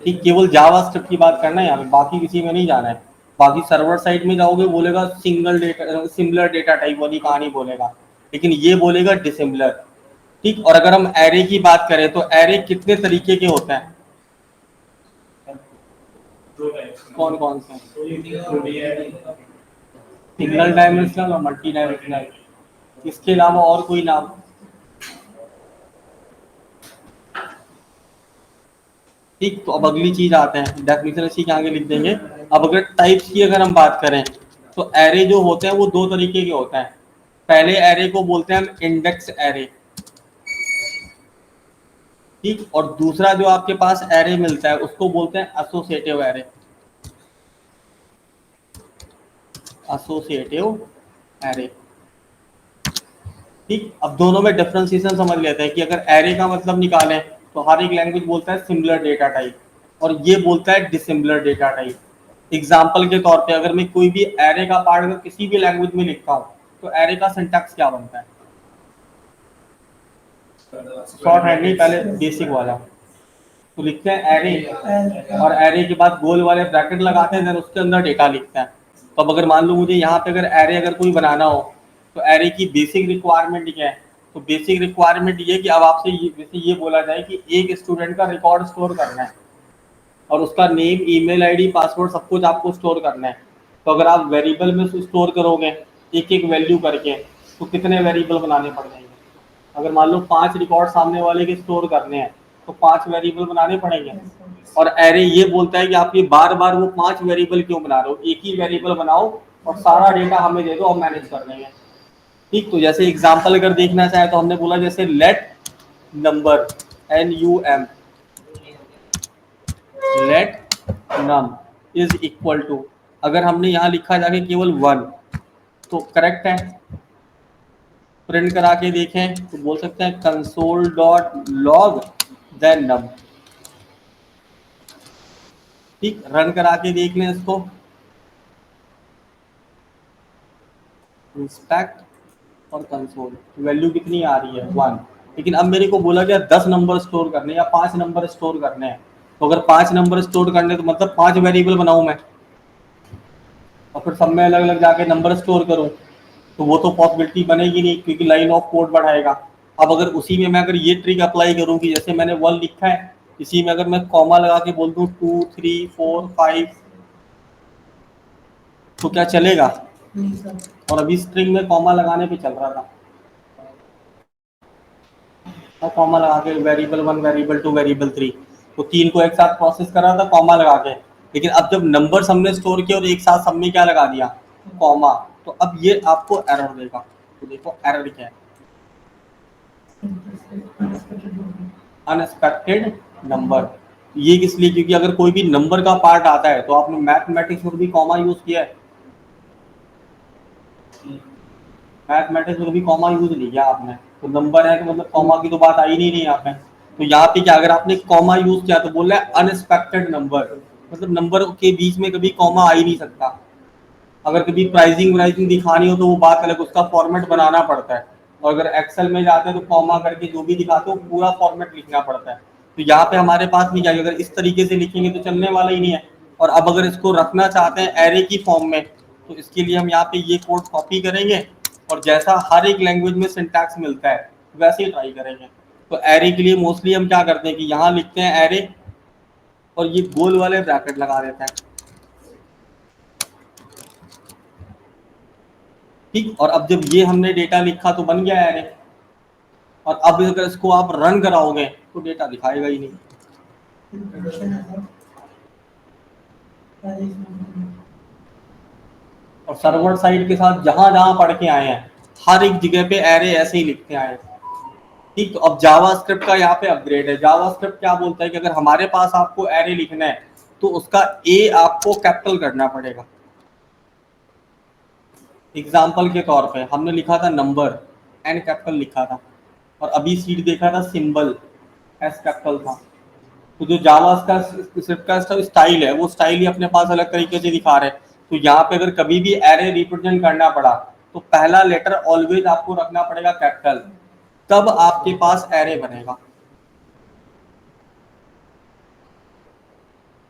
ठीक, केवल जावास्क्रिप्ट की बात करना है यहाँ पे, बाकी किसी में नहीं जाना है। बाकी सर्वर साइड में जाओगे बोलेगा single data similar data type वाली कहानी बोलेगा, लेकिन ये बोलेगा डिसिमिलर, ठीक। और अगर हम एरे की बात करें तो एरे कितने तरीके के होते हैं? कौन कौन से? सिंगल डायमेंशनल और मल्टी डायमेंशनल। इसके अलावा और कोई नाम? ठीक, तो अब अगली चीज आते हैं, डेफिनेशन इसी के आगे लिख देंगे। अब अगर टाइप्स की अगर हम बात करें तो एरे जो होते हैं वो दो तरीके के होते हैं। पहले एरे को बोलते हैं हम इंडेक्स एरे, ठीक। और दूसरा जो आपके पास एरे मिलता है उसको बोलते हैं एसोसिएटिव एरे, एसोसिएटिव एरे, ठीक। अब दोनों में डिफरेंशिएशन समझ लेते हैं कि अगर एरे का मतलब निकालें तो हर एक लैंग्वेज बोलता है सिमिलर डेटा टाइप और ये बोलता है डिसिमिलर डेटा टाइप। एग्जाम्पल के तौर पे अगर मैं कोई भी एरे का पार्ट अगर किसी भी लैंग्वेज में लिखता हूँ तो एरे का सिंटैक्स क्या बनता है? शॉर्ट हैंड नहीं, पहले बेसिक वाला तो लिखते हैं एरे, और एरे के बाद गोल वाले ब्रैकेट लगाते हैं, देन उसके अंदर डेटा लिखते हैं। तो अब अगर मान लो मुझे यहाँ पे अगर एरे अगर कोई बनाना हो तो एरे की बेसिक रिक्वायरमेंट क्या है? तो बेसिक रिक्वायरमेंट ये कि अब आपसे जैसे ये बोला जाए कि एक स्टूडेंट का रिकॉर्ड स्टोर करना है और उसका नेम, ईमेल आईडी, पासवर्ड सब कुछ आपको स्टोर करना है। तो अगर आप वेरिएबल में स्टोर करोगे एक एक वैल्यू करके तो कितने वेरिएबल बनाने पड़ जाएंगे? अगर मान लो 5 रिकॉर्ड सामने वाले के स्टोर करने हैं तो 5 वेरिएबल बनाने पड़ेंगे। और एरे ये बोलता है कि आप ये बार बार वो 5 वेरिएबल क्यों बना रहे हो, एक ही वेरिएबल बनाओ और सारा डेटा हमें दे दो, हम मैनेज कर लेंगे, ठीक। तो जैसे एग्जांपल अगर देखना चाहे तो हमने बोला जैसे let number NUM, let num is equal to, अगर हमने यहाँ लिखा जाके केवल 1 तो करेक्ट है। प्रिंट करा के देखें तो बोल सकते हैं console.log then num, ठीक। रन करा के देख लें इसको, इंस्पेक्ट और कंसोल, वैल्यू कितनी आ रही है? 1। लेकिन अब मेरे को बोला गया 10 नंबर स्टोर करने या 5 नंबर स्टोर करने हैं, तो अगर 5 नंबर स्टोर करने तो मतलब 5 वेरिएबल बनाऊं मैं और फिर सब में अलग अलग जाके नंबर स्टोर करूं, तो वो तो पॉसिबिलिटी बनेगी नहीं क्योंकि लाइन ऑफ कोड बढ़ाएगा। अब अगर उसी में मैं अगर ये ट्रिक अप्लाई करूं कि जैसे मैंने 1 लिखा है, इसी में अगर मैं कॉमा लगा के बोल दूं 2 3 4 5 तो क्या चलेगा? और अभी स्ट्रिंग में कॉमा लगाने पे चल रहा था, और कॉमा लगा के वेरिएबल 1 वेरिएबल 2 वेरिएबल 3 तो 3 को एक साथ प्रोसेस कर रहा था कॉमा लगा के। लेकिन अब जब नंबर हमने स्टोर किया और एक साथ सब में क्या लगा दिया? कॉमा, तो अब ये आपको एरर देगा। तो देखो एरर क्या है, अनएक्सपेक्टेड नंबर। ये किस लिए? क्योंकि अगर कोई भी नंबर का पार्ट आता है तो आपने मैथमेटिक्स में भी कॉमा यूज किया है, मैथमेटिक्स में भी कॉमा यूज नहीं किया आपने, तो नंबर है तो मतलब कॉमा की तो बात आई नहीं यहाँ पे। तो यहाँ पे क्या, अगर आपने कॉमा यूज किया तो बोल रहा है अनएक्सपेक्टेड नंबर, मतलब नंबर के बीच में कभी कॉमा आ ही नहीं सकता। अगर कभी प्राइसिंग दिखानी हो तो वो बात अलग, उसका फॉर्मेट बनाना पड़ता है। और अगर एक्सेल में जाते हैं तो कॉमा करके जो भी दिखाते हो पूरा फॉर्मेट लिखना पड़ता है। तो यहाँ पे हमारे पास नहीं जाएगा, अगर इस तरीके से लिखेंगे तो चलने वाला ही नहीं है। और अब अगर इसको रखना चाहते हैं एरे की फॉर्म में तो इसके लिए हम यहाँ पे ये कोड कॉपी करेंगे और जैसा हर एक लैंग्वेज में सिंटैक्स मिलता है वैसे ही ट्राई करेंगे। तो एरे के लिए मोस्टली हम क्या करते हैं कि यहाँ लिखते हैं एरे और ये गोल वाले ब्रैकेट लगा देते हैं, ठीक। और अब जब ये हमने डेटा लिखा तो बन गया एरे, और अब अगर इसको आप रन कराओगे तो डेटा दिखाएगा ही नहीं। और सर्वर साइड के साथ जहां जहां पढ़ के आए हैं हर एक जगह पे एरे ऐसे ही लिखते आए हैं, ठीक। तो अब जावास्क्रिप्ट का यहाँ पे अपग्रेड है। जावास्क्रिप्ट क्या बोलता है कि अगर हमारे पास आपको एरे लिखना है तो उसका ए आपको कैपिटल करना पड़ेगा। एग्जाम्पल के तौर पे हमने लिखा था नंबर, एन कैपिटल लिखा था, और अभी सीट देखा था सिंबल, एस कैपिटल था। तो जो जावास्क्रिप्ट का स्टाइल है वो स्टाइल ही अपने पास अलग तरीके से दिखा रहे हैं। तो यहाँ पे अगर कभी भी एरे रिप्रेजेंट करना पड़ा तो पहला लेटर ऑलवेज आपको रखना पड़ेगा कैपिटल, तब आपके पास एरे बनेगा,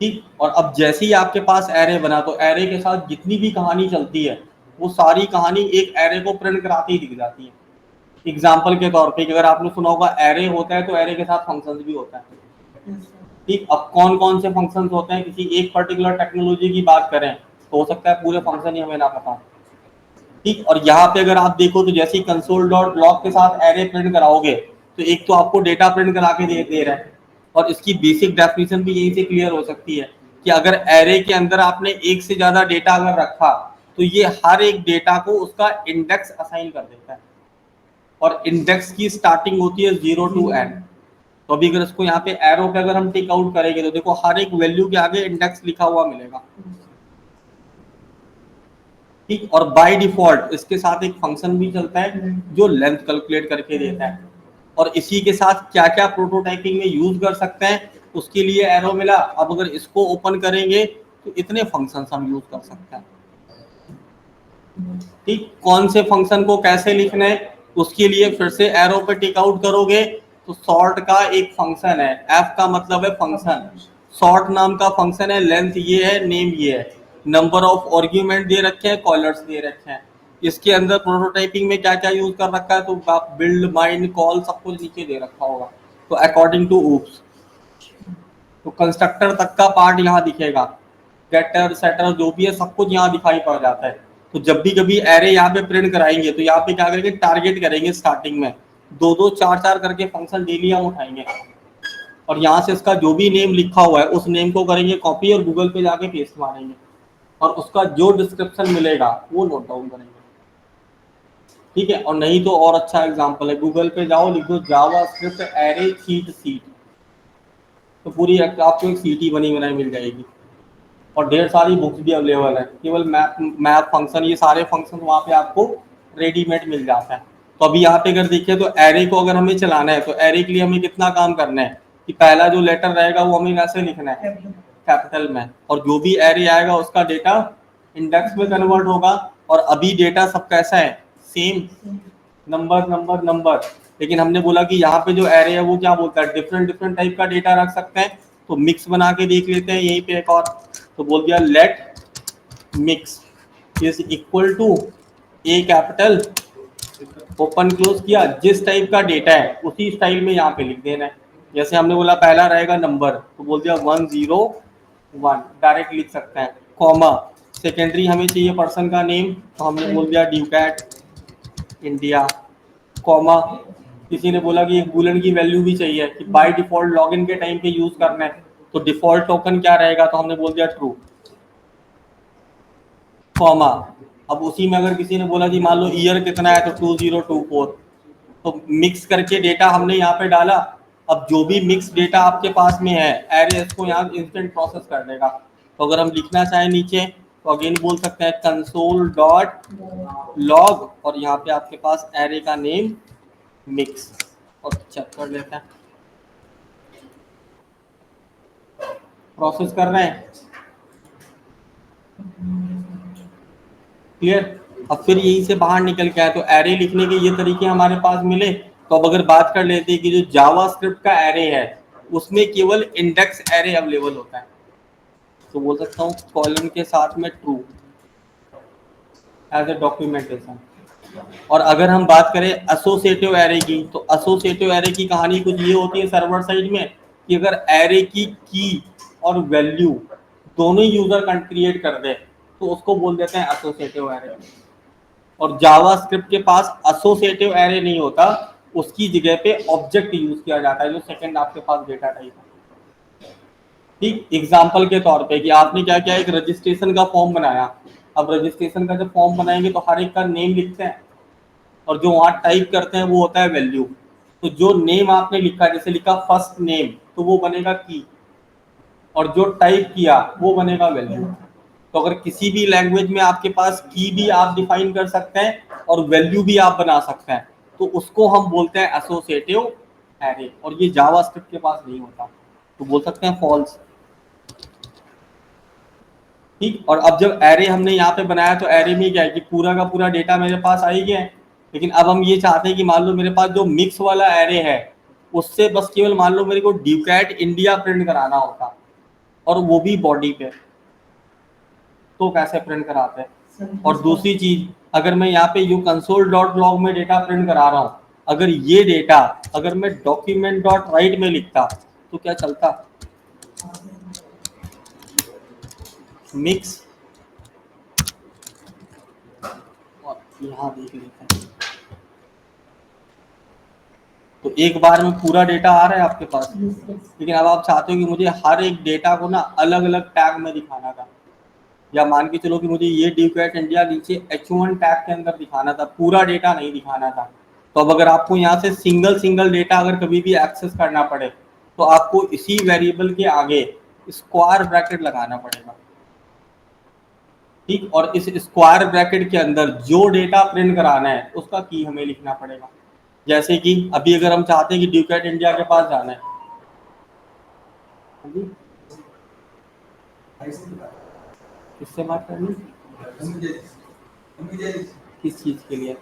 ठीक। और अब जैसे ही आपके पास एरे बना तो एरे के साथ जितनी भी कहानी चलती है वो सारी कहानी एक एरे को प्रिंट कराते ही दिख जाती है। एग्जाम्पल के तौर पे अगर आपने सुना होगा एरे होता है तो एरे के साथ फंक्शंस भी होता है, ठीक। अब कौन कौन से फंक्शंस होते हैं, किसी एक पर्टिकुलर टेक्नोलॉजी की बात करें तो हो सकता है पूरे फंक्शन ही हमें ना पता हो, ठीक। और यहाँ पे अगर आप देखो तो जैसे ही कंसोल डॉट लॉग के साथ एरे प्रिंट कराओगे तो एक तो आपको डेटा प्रिंट करा के दे रहा है, और इसकी बेसिक डेफिनेशन भी यहीं से क्लियर हो सकती है कि अगर एरे के अंदर आपने एक से ज्यादा डेटा अगर रखा तो ये हर एक डेटा को उसका इंडेक्स असाइन कर देता है, और इंडेक्स की स्टार्टिंग होती है 0 to n। तो अभी अगर इसको यहाँ पे एरो पे अगर हम टेक आउट करेंगे तो देखो हर एक वैल्यू के आगे इंडेक्स लिखा हुआ मिलेगा, ठीक। और बाय डिफॉल्ट इसके साथ एक फंक्शन भी चलता है जो लेंथ कैलकुलेट करके देता है, और इसी के साथ क्या क्या प्रोटोटाइपिंग में यूज कर सकते हैं उसके लिए एरो मिला। अब अगर इसको ओपन करेंगे तो इतने फंक्शंस हम यूज कर सकते हैं, ठीक। कौन से फंक्शन को कैसे लिखना है उसके लिए फिर से एरो पे टिक आउट करोगे तो सॉर्ट का एक फंक्शन है, एफ का मतलब है फंक्शन, सॉर्ट नाम का फंक्शन है, लेंथ ये है, नेम ये है, नंबर ऑफ आर्ग्यूमेंट दे रखे हैं, कॉलर्स दे रखे हैं। इसके अंदर प्रोटोटाइपिंग में क्या क्या यूज कर रखा है तो आप बिल्ड, माइंड, कॉल सब कुछ नीचे दे रखा होगा, तो अकॉर्डिंग टू ऊप्स। तो कंस्ट्रक्टर तक का पार्ट यहाँ दिखेगा, गेटर, सेटर जो भी है सब कुछ यहाँ दिखाई पड़ जाता है। तो जब भी कभी एरे यहाँ पे प्रिंट कराएंगे तो यहाँ पे क्या करेंगे, टारगेट करेंगे स्टार्टिंग में 2-2 4-4 करके फंक्शन डेली हम उठाएंगे, और यहाँ से इसका जो भी नेम लिखा हुआ है उस नेम को करेंगे कॉपी और गूगल पे जाके पेस्ट मारेंगे, और उसका जो डिस्क्रिप्शन मिलेगा वो नोट डाउन करेंगे, ठीक है। और नहीं तो और अच्छा एग्जांपल है, गूगल पे जाओ, लिख दो जावास्क्रिप्ट एरे चीट सीट, तो पूरी आपको एक सीटी बनी बनाई मिल जाएगी, और ढेर सारी बुक्स भी अवेलेबल है, केवल मैप फंक्शन, ये सारे फंक्शन वहाँ पे आपको रेडीमेड मिल जाता है। तो अभी यहाँ पे अगर देखिए तो एरे को अगर हमें चलाना है तो एरे के लिए हमें कितना काम करना है कि पहला जो लेटर रहेगा वो हमें कैसे लिखना है, कैपिटल में, और जो भी एरे आएगा उसका डेटा इंडेक्स में कन्वर्ट होगा। और अभी डेटा सब कैसा है, सेम, नंबर नंबर नंबर, लेकिन हमने बोला कि यहाँ पे जो एरे है वो क्या बोलता है, डिफरेंट डिफरेंट टाइप का डेटा रख सकते हैं, तो मिक्स बना के देख लेते हैं यहीं पे एक और। तो बोल दिया let mix is equal to a capital, open close किया, जिस टाइप का डेटा है उसी स्टाइल में यहाँ पे लिख देना है। जैसे हमने बोला पहला रहेगा नंबर, तो बोल दिया 101 डायरेक्ट लिख सकते हैं, कॉमा, सेकेंडरी हमें चाहिए पर्सन का नेम तो हमने बोल दिया ड्यूकैट इंडिया, कॉमा, किसी ने बोला कि एक बूलन की वैल्यू भी चाहिए कि बाय डिफॉल्ट लॉगिन के टाइम पे यूज करना है, तो डिफॉल्ट टोकन क्या रहेगा तो हमने बोल दिया ट्रू, कॉमा। अब उसी में अगर किसी ने बोला कि मान लो ईयर कितना है तो 2024, तो मिक्स करके डेटा हमने यहाँ पे डाला। अब जो भी मिक्स डेटा आपके पास में है एरे इसको यहाँ इंस्टेंट प्रोसेस कर देगा। तो अगर हम लिखना चाहें नीचे तो अगेन बोल सकते हैं कंसोल डॉट लॉग, और यहाँ पे आपके पास एरे का नेम मिक्स, और चेक कर लेते हैं, प्रोसेस कर रहे हैं, क्लियर। अब फिर यहीं से बाहर निकल के आए तो एरे लिखने के ये तरीके हमारे पास मिले। तो अब अगर बात कर लेते हैं कि जो जावास्क्रिप्ट का एरे है उसमें केवल इंडेक्स एरे अवेलेबल होता है, तो बोल सकता हूँ कॉलम के साथ में ट्रू एज ए डॉक्यूमेंटेशन, और अगर हम बात करें एसोसिएटिव एरे की, तो एसोसिएटिव एरे की कहानी कुछ ये होती है सर्वर साइड में कि अगर एरे की और वैल्यू दोनों ही यूजर क्रिएट कर दे तो उसको बोल देते हैं एसोसिएटिव एरे। और जावास्क्रिप्ट के पास एसोसिएटिव एरे नहीं होता, उसकी जगह पे ऑब्जेक्ट यूज किया जाता है जो सेकंड आपके पास डेटा टाइप है। ठीक, एग्जांपल के तौर पे कि आपने क्या किया, एक रजिस्ट्रेशन का फॉर्म बनाया। अब रजिस्ट्रेशन का जब फॉर्म बनाएंगे तो हर एक का नेम लिखते हैं और जो वहाँ टाइप करते हैं वो होता है वैल्यू। तो जो नेम आपने लिखा, जैसे लिखा फर्स्ट नेम, तो वो बनेगा की, और जो टाइप किया वो बनेगा वैल्यू। तो अगर किसी भी लैंग्वेज में आपके पास की भी आप डिफाइन कर सकते हैं और वैल्यू भी आप बना सकते हैं, तो उसको हम बोलते हैं एसोसिएटिव एरे, और ये जावास्क्रिप्ट के पास नहीं होता, तो बोल सकते हैं फॉल्स। ठीक, और अब जब एरे हमने यहाँ पे बनाया तो एरे में क्या है कि पूरा का पूरा डेटा मेरे पास आ ही गया है, लेकिन अब हम ये चाहते हैं कि मान लो मेरे पास जो मिक्स वाला एरे है उससे बस केवल मान लो मेरे को ड्यूकैट इंडिया प्रिंट कराना होता, और वो भी बॉडी पे, तो कैसे प्रिंट कराते हैं। और दूसरी चीज, अगर मैं यहाँ पे यू कंसोल डॉट लॉग में डेटा प्रिंट करा रहा हूँ, अगर ये डेटा अगर मैं डॉक्यूमेंट डॉट राइट में लिखता तो क्या चलता, मिक्स, और यहाँ देख लेते हैं, तो एक बार में पूरा डेटा आ रहा है आपके पास। लेकिन अब आप चाहते हो कि मुझे हर एक डेटा को ना अलग अलग टैग में दिखाना था, या मान के चलो कि मुझे ये ड्यूकैट इंडिया नीचे H1 टैग के अंदर दिखाना था, पूरा डेटा नहीं दिखाना था। तो अब अगर आपको यहाँ से सिंगल सिंगल डेटा अगर कभी भी एक्सेस करना पड़े तो आपको इसी वेरिएबल के आगे स्क्वायर ब्रैकेट लगाना पड़ेगा। ठीक, और इस स्क्वायर ब्रैकेट के अंदर जो डेटा प्रिंट कराना है उसका की हमें लिखना पड़ेगा। जैसे कि अभी अगर हम चाहते हैं कि ड्यूकैट इंडिया के पास जाना है, किससे बात करनी, किस चीज के लिए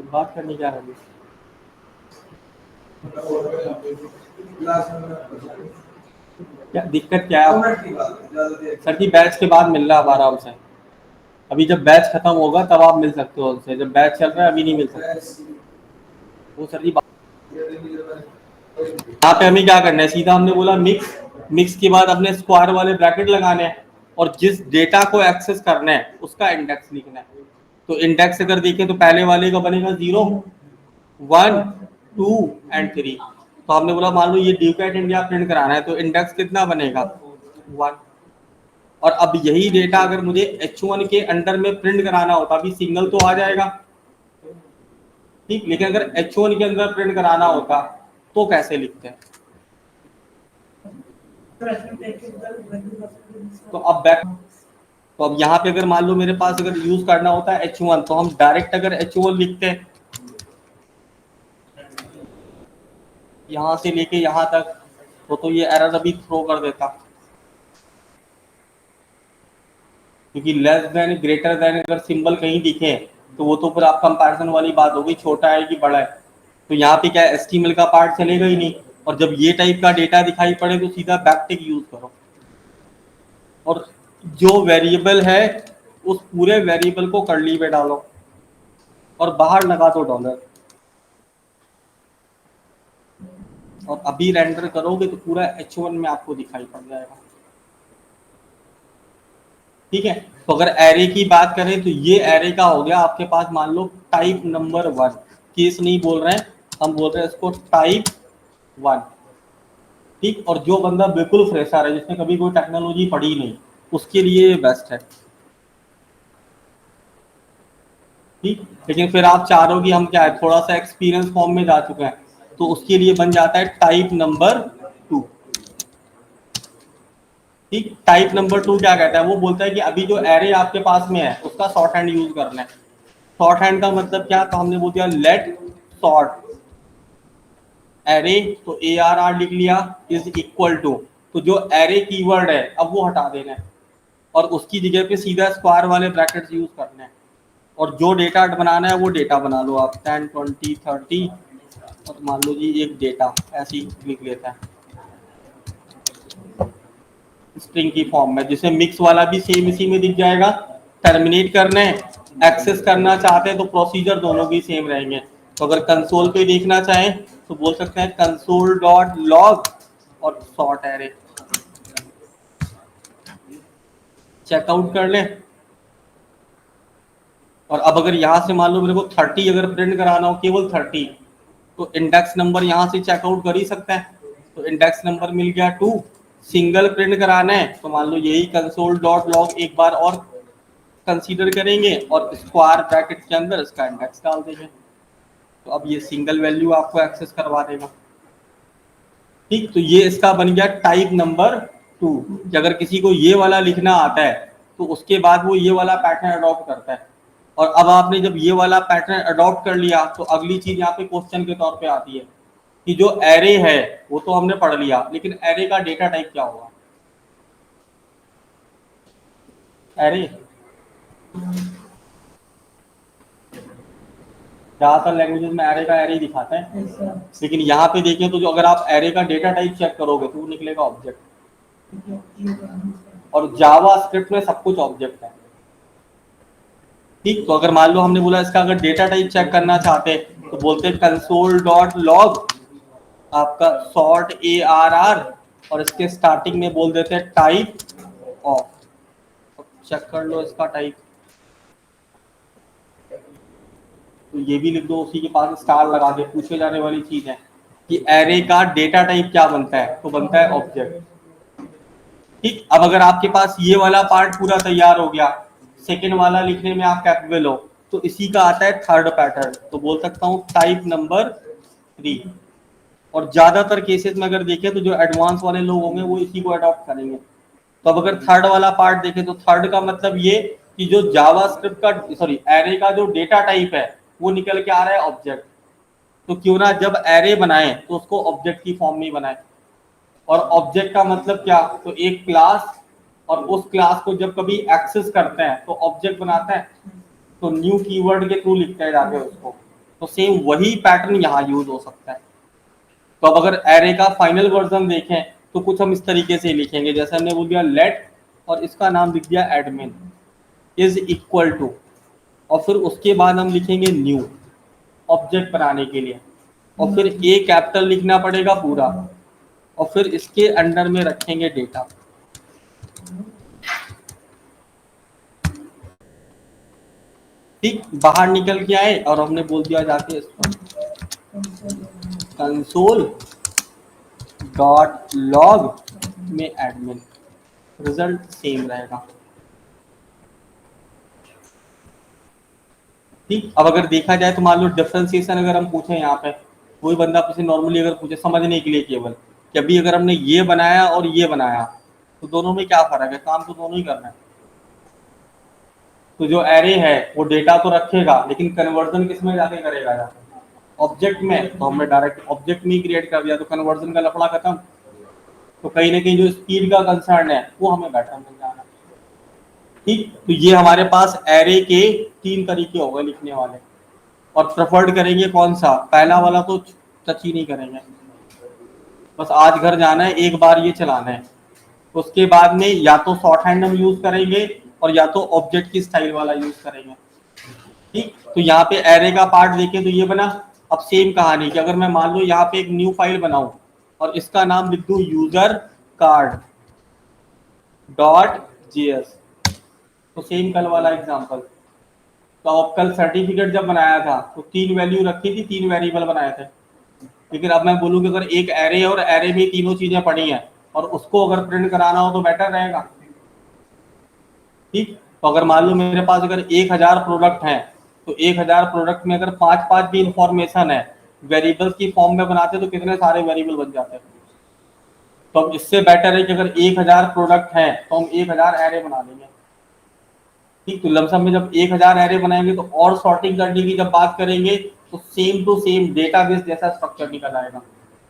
बात करनी, क्या है क्या दिक्कत क्या है सर जी? बैच के बाद मिल रहा है आराम से, अभी जब बैच खत्म होगा तब आप मिल सकते हो उनसे, जब बैच चल रहा है अभी नहीं मिल सकते। वो सर जी यहाँ पे हमें क्या करना है, सीधा हमने बोला मिक्स, मिक्स के बाद अपने स्क्वायर वाले ब्रैकेट लगाने हैं और जिस डेटा को एक्सेस करना है उसका इंडेक्स लिखना है। तो इंडेक्स अगर देखें तो पहले वाले का बनेगा 0, 1, 2 एंड 3। तो हमने बोला मान लो ये ड्यूकैट इंडिया प्रिंट कराना है तो इंडेक्स कितना बनेगा, 1। और अब यही डेटा अगर मुझे H1 के अंडर में प्रिंट कराना होता, अभी सिंगल तो आ जाएगा, ठीक, लेकिन अगर H1 के अंदर प्रिंट कराना होता तो कैसे लिखते हैं। तो अब बैक, तो अब यहाँ पे अगर मान लो मेरे पास अगर यूज करना होता है H1 तो हम डायरेक्ट अगर H1 लिखते हैं यहाँ से लेके यहाँ तक, तो ये एरर अभी थ्रो कर देता, क्योंकि लेस देन ग्रेटर देन अगर सिंबल कहीं दिखे तो वो तो फिर आप कंपैरिजन वाली बात होगी, छोटा है कि बड़ा है। तो यहाँ पे क्या HTML का पार्ट चलेगा ही नहीं, और जब ये टाइप का डेटा दिखाई पड़े तो सीधा बैकटिक यूज करो, और जो वेरिएबल है उस पूरे वेरिएबल को कर्ली में डालो और बाहर लगा दो $, और अभी रेंडर करोगे तो पूरा H1 में आपको दिखाई पड़ जाएगा। ठीक है, तो अगर एरे की बात करें तो ये एरे का हो गया आपके पास मान लो टाइप नंबर 1, केस नहीं बोल रहे हैं, हम बोल रहे हैं इसको टाइप 1। ठीक, और जो बंदा बिल्कुल फ्रेशर है जिसने कभी कोई टेक्नोलॉजी पढ़ी नहीं उसके लिए ये बेस्ट है। ठीक, लेकिन फिर आप चाह रहे हो कि हम क्या है थोड़ा सा एक्सपीरियंस फॉर्म में जा चुके हैं तो उसके लिए बन जाता है टाइप नंबर 2। ठीक, टाइप नंबर 2 क्या कहता है, वो बोलता है कि अभी जो एरे आपके पास में है उसका शॉर्ट हैंड यूज करना है। शॉर्ट हैंड का मतलब क्या, तो हमने बोल दिया लेट सॉर्ट एरे, तो ARR लिख लिया इज इक्वल टू, तो जो एरे कीवर्ड है अब वो हटा देना है और उसकी जगह पे सीधा स्क्वायर वाले ब्रैकेट्स यूज करने हैं, और जो डेटा बनाना है वो डेटा बना लो आप 10, 20, 30, और मान लो जी एक डेटा ऐसे ही लिख लेता है स्ट्रिंग की फॉर्म में, जिसे मिक्स वाला भी सेम इसी में दिख जाएगा टर्मिनेट करने, एक्सेस करना चाहते हैं तो प्रोसीजर दोनों की सेम रहेंगे। तो अगर कंसोल पे देखना चाहें तो बोल सकते हैं कंसोल डॉट लॉग और सॉर्ट एरे, चेकआउट कर लें। और अब अगर यहाँ से मान लो मेरे को 30 अगर प्रिंट कराना हो, केवल 30, तो इंडेक्स नंबर यहाँ से चेकआउट कर ही सकते हैं। तो इंडेक्स नंबर मिल गया 2। सिंगल प्रिंट कराना है तो मान लो यही कंसोल डॉट लॉग एक बार और कंसीडर करेंगे और स्क्वायर ब्रैकेट के अंदर इसका इंडेक्स डाल देंगे। तो अब ये सिंगल वैल्यू आपको एक्सेस करवा देगा। ठीक, तो ये इसका बन गया टाइप नंबर 2। कि अगर किसी को ये वाला लिखना आता है तो उसके बाद वो ये वाला पैटर्न अडॉप्ट करता है। और अब आपने जब ये वाला पैटर्न अडॉप्ट कर लिया तो अगली चीज यहाँ पे क्वेश्चन के तौर पे आती है कि जो एरे है वो तो हमने पढ़ लिया, लेकिन एरे का डेटा टाइप क्या होगा। एरे ज्यादातर लैंग्वेजेस में एरे का एरे ही दिखाते हैं, लेकिन यहाँ पे देखें तो जो अगर आप एरे का डेटा टाइप चेक करोगे तो वो निकलेगा ऑब्जेक्ट। और जावा स्क्रिप्ट में सब कुछ ऑब्जेक्ट है। ठीक, तो अगर मान लो हमने बोला इसका अगर डेटा टाइप चेक करना चाहते हैं तो बोलते हैं कंसोल डॉट लॉग आपका सॉर्ट ARR और इसके स्टार्टिंग में बोल देते हैं टाइप ऑफ। चेक कर लो इसका टाइप, तो ये भी लिख दो, उसी के पास स्टार लगा के। पूछे जाने वाली चीज है कि एरे का डेटा टाइप क्या बनता है, तो बनता है ऑब्जेक्ट। ठीक, अब अगर आपके पास ये वाला पार्ट पूरा तैयार हो गया, सेकेंड वाला लिखने में आप कैपेबल हो, तो इसी का आता है थर्ड पैटर्न, तो बोल सकता हूँ टाइप नंबर 3। और ज्यादातर केसेस में अगर देखें तो जो एडवांस वाले लोग होंगे वो इसी को अडॉप्ट करेंगे। तो अब अगर थर्ड वाला पार्ट देखें तो थर्ड का मतलब ये कि जो जावास्क्रिप्ट का एरे का जो डेटा टाइप है वो निकल के आ रहा है ऑब्जेक्ट। तो क्यों ना जब एरे बनाए तो उसको ऑब्जेक्ट की फॉर्म में बनाए। और ऑब्जेक्ट का मतलब क्या, तो एक क्लास, और उस क्लास को जब कभी एक्सेस करते हैं तो ऑब्जेक्ट बनाते हैं, तो न्यू कीवर्ड के थ्रू लिखते हैं जाके उसको। तो सेम वही पैटर्न यहाँ यूज हो सकता है। तो अब अगर एरे का फाइनल वर्जन देखें तो कुछ हम इस तरीके से लिखेंगे, जैसे हमने बोल दिया लेट और इसका नाम लिख दिया एडमिन इज इक्वल टू, और फिर उसके बाद हम लिखेंगे न्यू ऑब्जेक्ट बनाने के लिए, और फिर ए कैपिटल लिखना पड़ेगा पूरा, और फिर इसके अंडर में रखेंगे डेटा। ठीक, बाहर निकल के आए और हमने बोल दिया जाके कंसोल डॉट लॉग में एडमिन, रिजल्ट सेम रहेगा। ठीक, अब अगर देखा जाए तो मान लो डिफरेंशिएशन अगर हम पूछें यहाँ पे, कोई बंदा आपसे नॉर्मली अगर पूछे समझने के लिए केवल कि अभी अगर हमने ये बनाया और ये बनाया तो दोनों में क्या फर्क है, काम तो दोनों ही करना है। तो जो एरे है वो डेटा तो रखेगा, लेकिन कन्वर्जन किस में जाके करेगा यार, ऑब्जेक्ट में। तो हमने डायरेक्ट ऑब्जेक्ट में ही क्रिएट कर दिया, तो कन्वर्जन का लफड़ा खत्म। तो कहीं ना कहीं जो स्पीड का कंसर्न है वो हमें बेटर मिल जाना। ठीक, तो ये हमारे पास एरे के 3 तरीके हो गए लिखने वाले, और प्रेफर्ड करेंगे कौन सा, पहला वाला तो टच ही नहीं करेंगे, बस आज घर जाना है एक बार ये चलाना है। उसके बाद में या तो शॉर्ट हैंड हम यूज करेंगे और या तो ऑब्जेक्ट की स्टाइल वाला यूज करेंगे। ठीक, तो यहाँ पे एरे का पार्ट देखें तो ये बना। अब सेम कहानी कि अगर मैं मान लो यहाँ पे एक न्यू फाइल बनाऊं और इसका नाम लिख दूं यूजर कार्ड .js, तो सेम कल वाला एग्जांपल। तो अब कल सर्टिफिकेट जब बनाया था तो 3 वैल्यू रखी थी, 3 वेरिएबल बनाए थे। लेकिन अब मैं बोलूँ कि अगर एक एरे है और एरे में तीनों चीजें पड़ी हैं और उसको अगर प्रिंट कराना हो तो बेटर रहेगा। ठीक, तो अगर मान लो मेरे पास अगर 1000 प्रोडक्ट हैं तो 1000 प्रोडक्ट में अगर 5-5 भी इंफॉर्मेशन है वेरिएबल्स की फॉर्म में बनाते तो कितने सारे वेरिएबल बन जाते हैं। तो अब इससे बेटर है कि अगर 1000 प्रोडक्ट हैं तो हम 1000 एरे बना लेंगे। ठीक, तो लमसम में जब 1000 एरे बनाएंगे तो और सॉर्टिंग करने की जब बात करेंगे तो सेम टू सेम डेटाबेस जैसा स्ट्रक्चर निकल आएगा,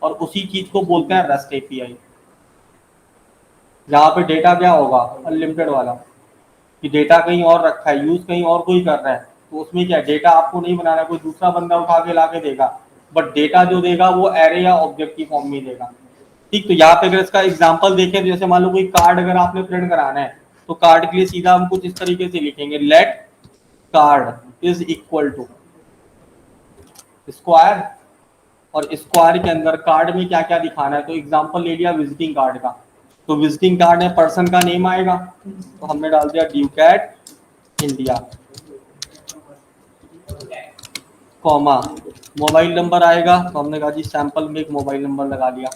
और उसी चीज को बोलते हैं रेस्ट एपीआई। जहाँ पे डेटा क्या होगा, अनलिमिटेड वाला, कि डेटा कहीं और रखा है, यूज कहीं और कोई कर रहा है, तो उसमें क्या डेटा आपको नहीं बनाना, कोई दूसरा बंदा उठा के ला के देगा, बट डेटा जो देगा वो एरे या ऑब्जेक्ट की फॉर्म में देगा। ठीक, तो यहाँ पे अगर इसका एग्जांपल देखें तो जैसे मान लो कोई कार्ड अगर आपने प्रिंट कराना है तो कार्ड के लिए सीधा हम कुछ इस तरीके से लिखेंगे, let card is equal to square, और स्क्वायर के अंदर कार्ड में क्या क्या दिखाना है। तो एग्जांपल ले लिया विजिटिंग कार्ड का, तो विजिटिंग कार्ड में पर्सन का नेम आएगा, तो हमने डाल दिया ड्यूकैट इंडिया, कॉमा मोबाइल नंबर आएगा, तो हमने कहा जी सैंपल में एक मोबाइल नंबर लगा दिया।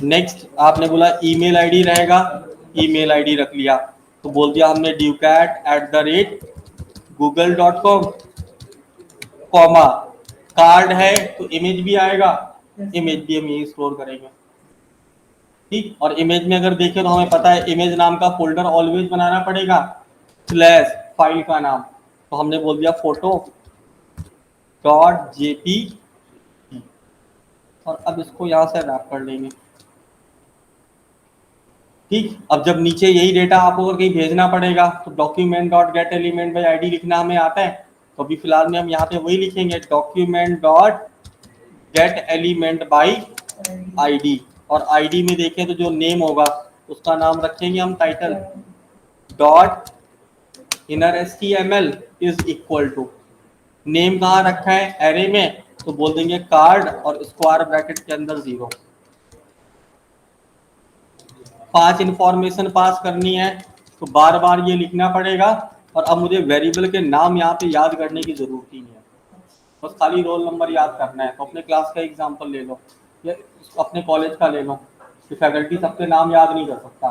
नेक्स्ट आपने बोला ईमेल आईडी रहेगा, ईमेल आईडी रख लिया, तो बोल दिया हमने ducat@google.com, कॉमा कार्ड है तो इमेज भी आएगा, इमेज भी हम यही स्टोर करेंगे। ठीक, और इमेज में अगर देखें तो हमें पता है इमेज नाम का फोल्डर ऑलवेज बनाना पड़ेगा, स्लैश फाइल का नाम, तो हमने बोल दिया photo.jpg, और अब इसको यहाँ से रैप कर लेंगे। ठीक, अब जब नीचे यही डेटा आपको अगर कहीं भेजना पड़ेगा तो document dot gate element by ID लिखना हमें आता है, तो अभी फिलहाल में हम यहाँ पे वही लिखेंगे, document dot gate element by ID, और आईडी में देखें तो जो नेम होगा उसका नाम रखेंगे हम title, dot inner HTML is equal to, name कहाँ रखा है एरे में, तो बोल देंगे कार्ड और स्क्वायर ब्रैकेट के अंदर 0। 5 इंफॉर्मेशन पास करनी है तो बार बार ये लिखना पड़ेगा, और अब मुझे वेरिएबल के नाम यहाँ पे याद करने की जरूरत ही नहीं है, बस खाली रोल नंबर याद करना है। तो अपने क्लास का एग्जांपल ले लो या अपने कॉलेज का ले लो, कि फैकल्टी सबके नाम याद नहीं कर सकता,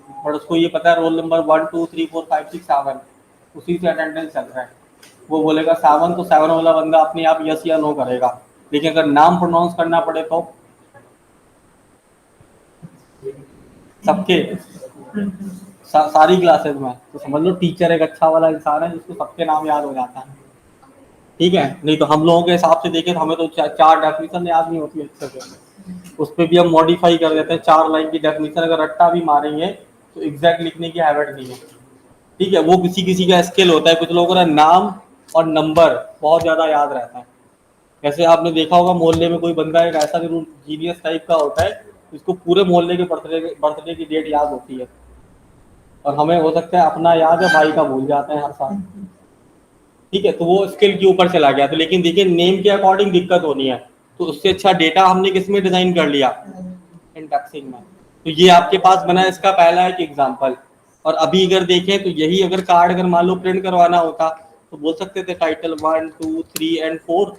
बट उसको ये पता है रोल नंबर 1 2 3 4 5 6 7, उसी से अटेंडेंस चल रहा है, वो बोलेगा 7 तो 7 वाला बंदा अपने आप यस या नो करेगा, लेकिन अगर नाम प्रोनाउंस करना पड़े तो सबके सारी क्लासेस में, तो समझ लो टीचर एक अच्छा वाला इंसान है जिसको सबके नाम याद हो जाता है। ठीक है, नहीं तो हम लोगों के हिसाब से देखें तो हमें तो 4 डेफिनेशन याद नहीं होती अच्छे से, उस पर भी हम मॉडिफाई कर देते हैं, 4 लाइन की डेफिनेशन अगर रट्टा भी मारेंगे तो एग्जैक्ट लिखने की हैबिट नहीं है। ठीक है, वो किसी किसी का स्किल होता है, कुछ लोगों का नाम और नंबर बहुत ज़्यादा याद रहता है। जैसे आपने देखा होगा मोहल्ले में कोई बंदा एक ऐसा जरूर जीनियस टाइप का होता है जिसको पूरे मोहल्ले के बर्थडे की डेट याद होती है, और हमें हो सकता है अपना याद है, भाई का भूल जाते हैं हर साल। ठीक है, तो वो स्किल के ऊपर चला गया। तो लेकिन देखिए नेम के अकॉर्डिंग दिक्कत होनी है, तो उससे अच्छा डेटा हमने किस में डिजाइन कर लिया, इंडेक्सिंग में। तो ये आपके पास बना है इसका पहला एक एग्जांपल। और अभी अगर देखें तो यही अगर कार्ड अगर मान लो प्रिंट करवाना होता तो बोल सकते थे टाइटल 1 2 3 एंड 4,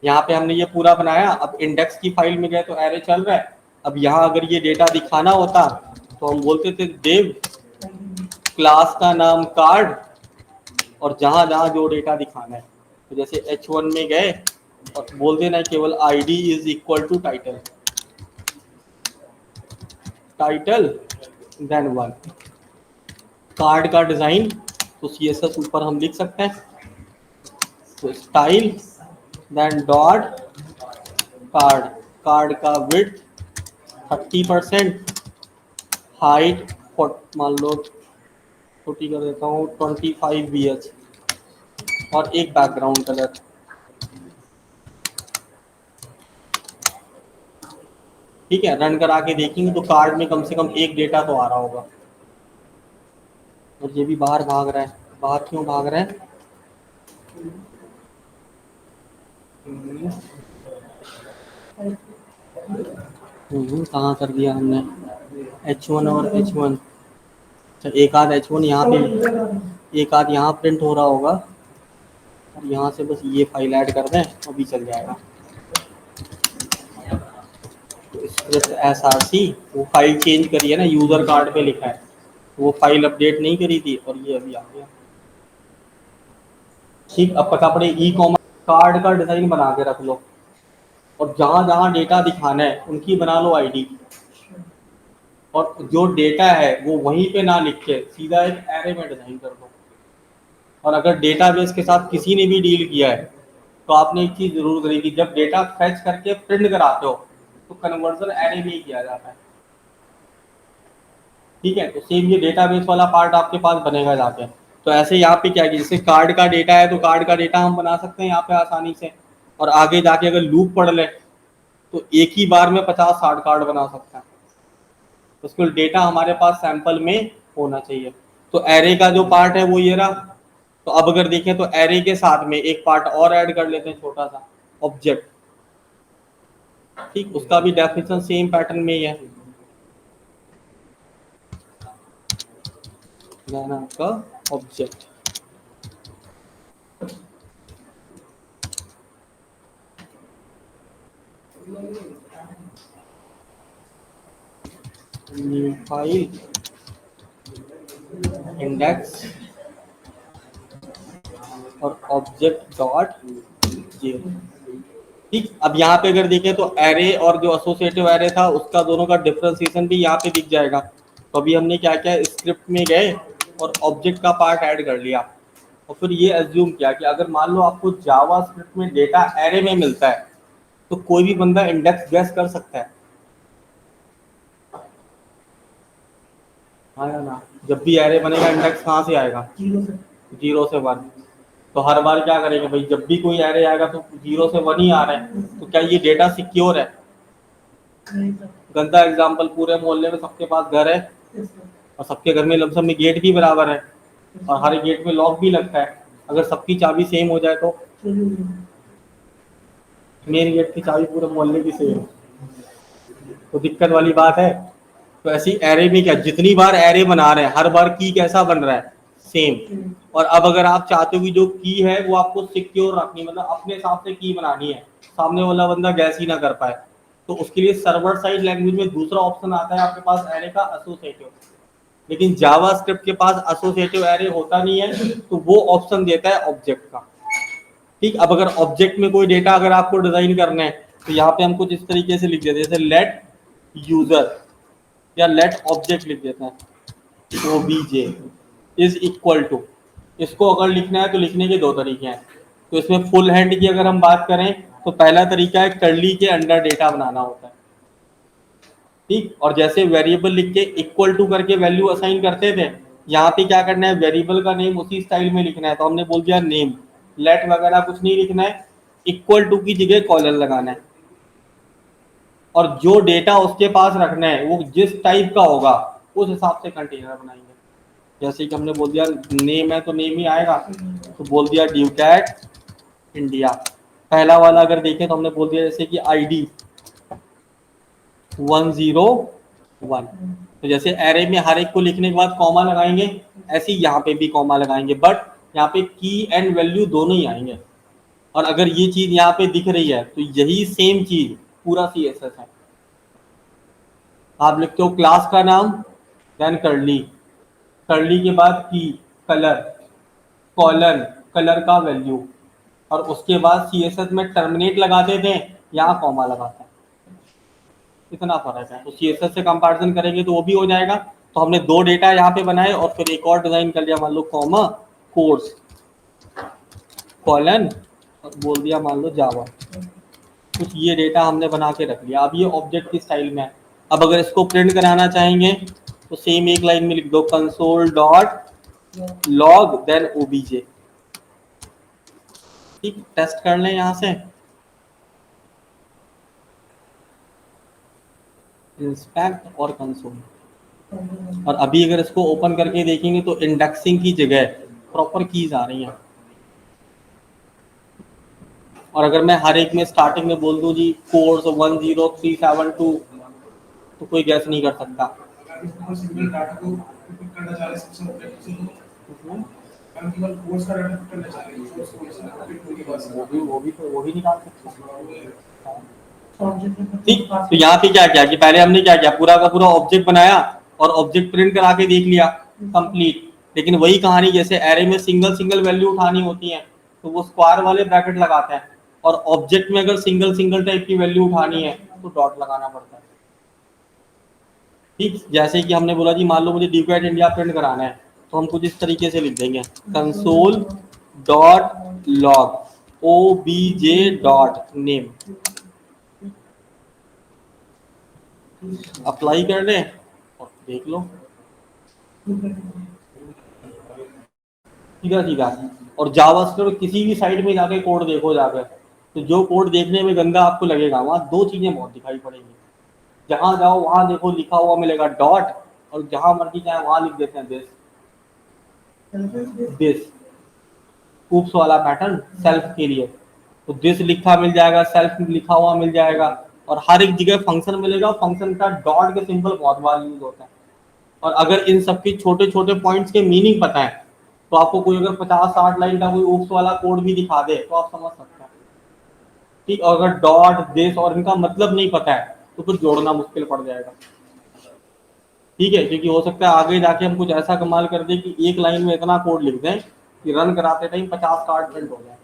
यहाँ पे हमने ये पूरा बनाया। अब इंडेक्स की फाइल में गए तो एरे चल रहा है, अब यहाँ अगर ये डेटा दिखाना होता तो हम बोलते थे देव क्लास का नाम कार्ड, और जहां जहां जो डेटा दिखाना है, तो जैसे H1 में गए और बोल देना केवल ID is equal to title, title then 1 card का डिजाइन, तो CSS ऊपर हम लिख सकते हैं, तो style then dot card, card का विड्थ 30%, हाइट मान लो छोटी कर देता हूँ 25 VH, और एक बैकग्राउंड कलर। ठीक है, रन करा के देखेंगे तो कार्ड में कम से कम एक डेटा तो आ रहा होगा। और ये भी बाहर भाग रहा है, बाहर क्यों भाग रहा है? कहाँ कर दिया हमने H1 और H1, अच्छा एक आध H1 यहाँ पे, एक आध यहाँ प्रिंट हो रहा होगा, और यहाँ से बस ये फाइल ऐड कर दें अभी चल जाएगा। स्क्रिप्ट SRC वो फाइल चेंज करी है ना, यूजर कार्ड पे लिखा है, वो फाइल अपडेट नहीं करी थी और ये अभी आ गया। ठीक, अब पता पड़े ई कॉमर्स कार्ड का डिजाइन बना के रख लो, और जहाँ जहाँ डेटा दिखाना है उनकी बना लो ID, और जो डेटा है वो वहीं पे ना लिख के सीधा एक एरे में डिजाइन कर दो। और अगर डेटाबेस के साथ किसी ने भी डील किया है तो आपने एक चीज जरूर करी कि जब डेटा फैच करके प्रिंट कराते हो तो कन्वर्जन एरे में ही किया जाता है। ठीक है, तो सेम ये डेटाबेस वाला पार्ट आपके पास बनेगा जाके। तो ऐसे यहाँ पे क्या है कि जैसे कार्ड का डेटा है तो कार्ड का डेटा हम बना सकते हैं यहाँ पे आसानी से, और आगे जाके अगर लूप पढ़ ले तो एक ही बार में 50-60 कार्ड बना सकते हैं। उसको डेटा हमारे पास सैंपल में होना चाहिए। तो एरे का जो पार्ट है वो ये रहा। तो अब अगर देखें तो एरे के साथ में एक पार्ट और ऐड कर लेते हैं, छोटा सा ऑब्जेक्ट। ठीक, उसका भी डेफिनेशन सेम पैटर्न में ही है, आपका ऑब्जेक्ट। न्यू फाइल इंडेक्स और ऑब्जेक्ट डॉट जेरो। ठीक, अब यहाँ पे अगर देखें तो एरे और जो एसोसिएटिव एरे था उसका दोनों का डिफरेंशिएशन भी यहाँ पे दिख जाएगा। तो अभी हमने क्या किया, स्क्रिप्ट में गए और ऑब्जेक्ट का पार्ट ऐड कर लिया और फिर ये एज्यूम किया कि अगर मान लो आपको जावा स्क्रिप्ट में डेटा एरे में मिलता है तो कोई भी बंदा इंडेक्स गैस कर सकता है। हाँ या ना, जब भी एरे बनेगा इंडेक्स कहाँ से आएगा, 0 से 1। तो हर बार क्या करेंगे भाई, जब भी कोई एरे आएगा तो 0 से 1 ही आ रहा है, तो क्या ये डेटा सिक्योर है? गंदा एग्जाम्पल, पूरे मोहल्ले में सबके पास घर है और सबके घर में लमसम में गेट भी बराबर है और हर गेट में लॉक भी लगता है। अगर सबकी चाबी सेम हो जाए तो मेन गेट की चाबी पूरे मोहल्ले की सेम, तो दिक्कत वाली बात है। तो ऐसी एरे में क्या, जितनी बार एरे बना रहे हैं हर बार की कैसा बन रहा है, सेम। और अब अगर आप चाहते हो कि जो की है वो आपको सिक्योर रखनी, मतलब अपने हिसाब से की बनानी है, सामने वाला बंदा गैस ही ना कर पाए, तो उसके लिए सर्वर साइड लैंग्वेज में दूसरा ऑप्शन आता है आपके पास एरे का, एसोसिएटिव। लेकिन जावा स्क्रिप्ट के पास एसोसिएटिव एरे होता नहीं है, तो वो ऑप्शन देता है ऑब्जेक्ट का। ठीक, अब अगर ऑब्जेक्ट में कोई डेटा अगर आपको डिजाइन करना है तो यहाँ पे हम कुछ इस तरीके से लिख देते हैं, जैसे लेट यूजर या लेट ऑब्जेक्ट लिख देते हैं, ओबीजे इज इक्वल टू। इसको अगर लिखना है तो लिखने के दो तरीके हैं। तो इसमें फुल हैंड की अगर हम बात करें तो पहला तरीका है कर्ली के अंडर डेटा बनाना होता है। ठीक, और जैसे वेरिएबल लिख के इक्वल टू करके वैल्यू असाइन करते थे, यहाँ पे क्या करना है, वेरिएबल का नेम उसी स्टाइल में लिखना है। तो हमने बोल दिया नेम, लेट वगैरह कुछ नहीं लिखना है, इक्वल टू की जगह कॉलन लगाना है और जो डेटा उसके पास रखना है वो जिस टाइप का होगा उस हिसाब से कंटेनर बनाएंगे। जैसे कि हमने बोल दिया नेम है तो नेम ही आएगा, तो बोल दिया ड्यूकैट इंडिया। पहला वाला अगर देखें तो हमने बोल दिया जैसे कि आईडी 101। तो जैसे एरे में हर एक को लिखने के बाद कॉमा लगाएंगे, ऐसे ही यहाँ पे भी कॉमा लगाएंगे, बट यहाँ पे की एंड वैल्यू दोनों ही आएंगे। और अगर ये चीज यहाँ पे दिख रही है तो यही सेम चीज पूरा सीएसएस है। आप लिखते हो क्लास का नाम, देन कर्ली, कर्ली के बाद की, कलर, कॉलन, कलर का वैल्यू, और उसके बाद सीएसएस में टर्मिनेट लगाते थे, यहाँ कॉमा लगाते हैं। इतना फर्क है। तो सीएसएस से कंपैरिजन करेंगे तो वो भी हो जाएगा। तो हमने दो डेटा यहाँ पे बनाए और फिर एक और डिजाइन कर लिया, मान लो कॉमा कोर्स कॉलन और बोल दिया मान लो जावा। कुछ ये डेटा हमने बना के रख लिया। अब ये ऑब्जेक्ट की स्टाइल में है। अब अगर इसको प्रिंट कराना चाहेंगे तो सेम एक लाइन में लिख दो console dot log then OBJ. ठीक, टेस्ट कर लें यहाँ से, इंस्पेक्ट और कंसोल। और अभी अगर इसको ओपन करके देखेंगे तो इंडेक्सिंग की जगह प्रॉपर कीज आ रही हैं। और अगर मैं हर एक में स्टार्टिंग में बोल दूं जी कोर्स 10372 तो कोई गैस नहीं कर सकता। वो भी निकाल सकता। ठीक, तो यहाँ पे क्या किया कि पहले हमने क्या किया, पूरा का पूरा ऑब्जेक्ट बनाया और ऑब्जेक्ट प्रिंट करा के देख लिया कंप्लीट। लेकिन वही कहानी, जैसे एरे में सिंगल सिंगल वैल्यू उठानी होती है तो वो स्क्वायर वाले ब्रैकेट लगाते हैं, और ऑब्जेक्ट में अगर सिंगल सिंगल टाइप की वैल्यू उठानी है तो डॉट लगाना पड़ता है। ठीक, जैसे कि हमने बोला जी मान लो मुझे ड्यूकैट इंडिया प्रिंट कराना है तो हम कुछ इस तरीके से लिख देंगे console dot log OBJ dot name, apply कर लें और देख लो। ठीक है। और जावास्क्रिप्ट किसी भी साइट में जाके कोड देखो जाकर, तो जो कोड देखने में गंदा आपको लगेगा वहां दो चीजें बहुत दिखाई पड़ेंगी। जहां जाओ वहां देखो लिखा हुआ मिलेगा डॉट, और जहां मर्जी जाए वहां लिख देते हैं दिस ऊप्स वाला पैटर्न सेल्फ के लिए। तो दिस लिखा मिल जाएगा, सेल्फ लिखा हुआ मिल जाएगा, और हर एक जगह फंक्शन मिलेगा। फंक्शन का डॉट के सिंबल बहुत बार यूज होता है। और अगर इन सबके छोटे छोटे पॉइंट्स के मीनिंग पता है तो आपको कोई अगर 50-60 लाइन का कोई ऊप्स वाला कोड भी दिखा दे तो आप समझ सकते हैं। ठीक, और अगर डॉट दिस और इनका मतलब नहीं पता है तो फिर जोड़ना मुश्किल पड़ जाएगा। ठीक है, क्योंकि हो सकता है आगे जाके हम कुछ ऐसा कमाल कर दें कि एक लाइन में इतना कोड लिख दें कि रन कराते टाइम 50 कार्ड प्रिंट हो जाए।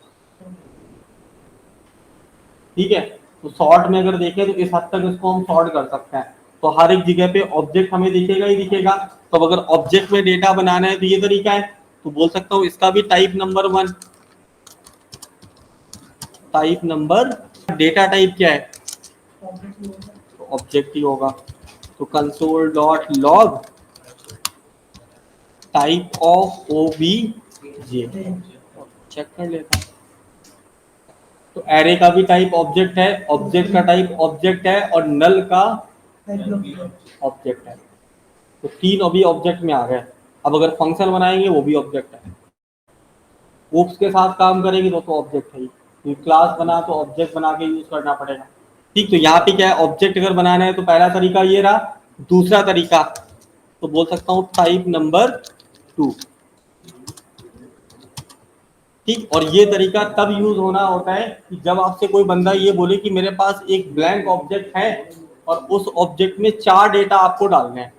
ठीक है, तो शॉर्ट में अगर देखें तो इस हद तक इसको हम शॉर्ट कर सकते हैं। तो हर एक जगह पे ऑब्जेक्ट हमें दिखेगा ही दिखेगा। तो अगर ऑब्जेक्ट में डेटा बनाना है तो ये तरीका है। तो बोल सकता हूँ इसका भी type number 1, type number, data type क्या है, तो ऑब्जेक्ट ही होगा। तो console dot log type of OBJ, check कर लेता हूं। तो एरे का भी टाइप ऑब्जेक्ट है, ऑब्जेक्ट का टाइप ऑब्जेक्ट है, और नल का ऑब्जेक्ट है। तो 3 अभी ऑब्जेक्ट में आ गए। अब अगर फंक्शन बनाएंगे वो भी ऑब्जेक्ट है। ऊप्स के साथ काम करेंगे तो ऑब्जेक्ट है ही। क्लास बना तो ऑब्जेक्ट बना के यूज करना पड़ेगा। ठीक, तो यहाँ पे क्या है, ऑब्जेक्ट अगर बनाना है तो पहला तरीका ये रहा। दूसरा तरीका तो बोल सकता हूँ टाइप नंबर 2। ठीक, और ये तरीका तब यूज होना होता है कि जब आपसे कोई बंदा ये बोले कि मेरे पास एक ब्लैंक ऑब्जेक्ट है और उस ऑब्जेक्ट में 4 डेटा आपको डालने हैं,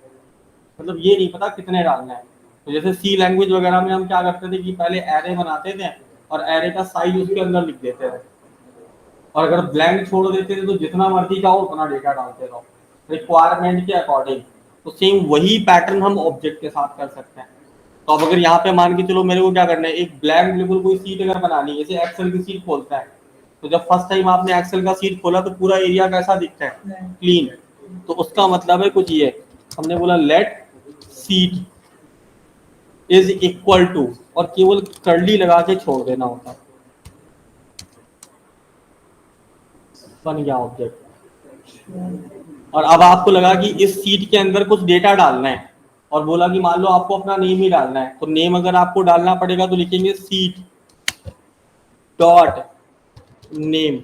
मतलब ये नहीं पता कितने डालना है। तो जैसे सी लैंग्वेज वगैरह में हम क्या करते थे कि पहले एरे बनाते थे और एरे का साइज उसके अंदर लिख देते थे, और अगर ब्लैंक छोड़ देते थे तो जितना मर्जी चाहो उतना डेटा डालते रहो रिक्वायरमेंट के अकॉर्डिंग। तो सेम वही पैटर्न हम ऑब्जेक्ट के साथ कर सकते हैं। तो अब अगर यहाँ पे मान के चलो मेरे को क्या करना है, एक ब्लैंक बिल्कुल कोई सीट अगर बनानी है, जैसे एक्सेल की सीट खोलता है, तो जब फर्स्ट टाइम आपने एक्सेल का सीट खोला तो पूरा एरिया कैसा दिखता है, क्लीन। तो उसका मतलब है कुछ ये, हमने बोला let seat is equal to, और केवल कर्ली लगा के छोड़ देना होता है, बन गया ऑब्जेक्ट। और अब आपको लगा कि इस सीट के अंदर कुछ डेटा डालना है, और बोला कि मान लो आपको अपना नेम ही डालना है, तो नेम अगर आपको डालना पड़ेगा तो लिखेंगे seat dot name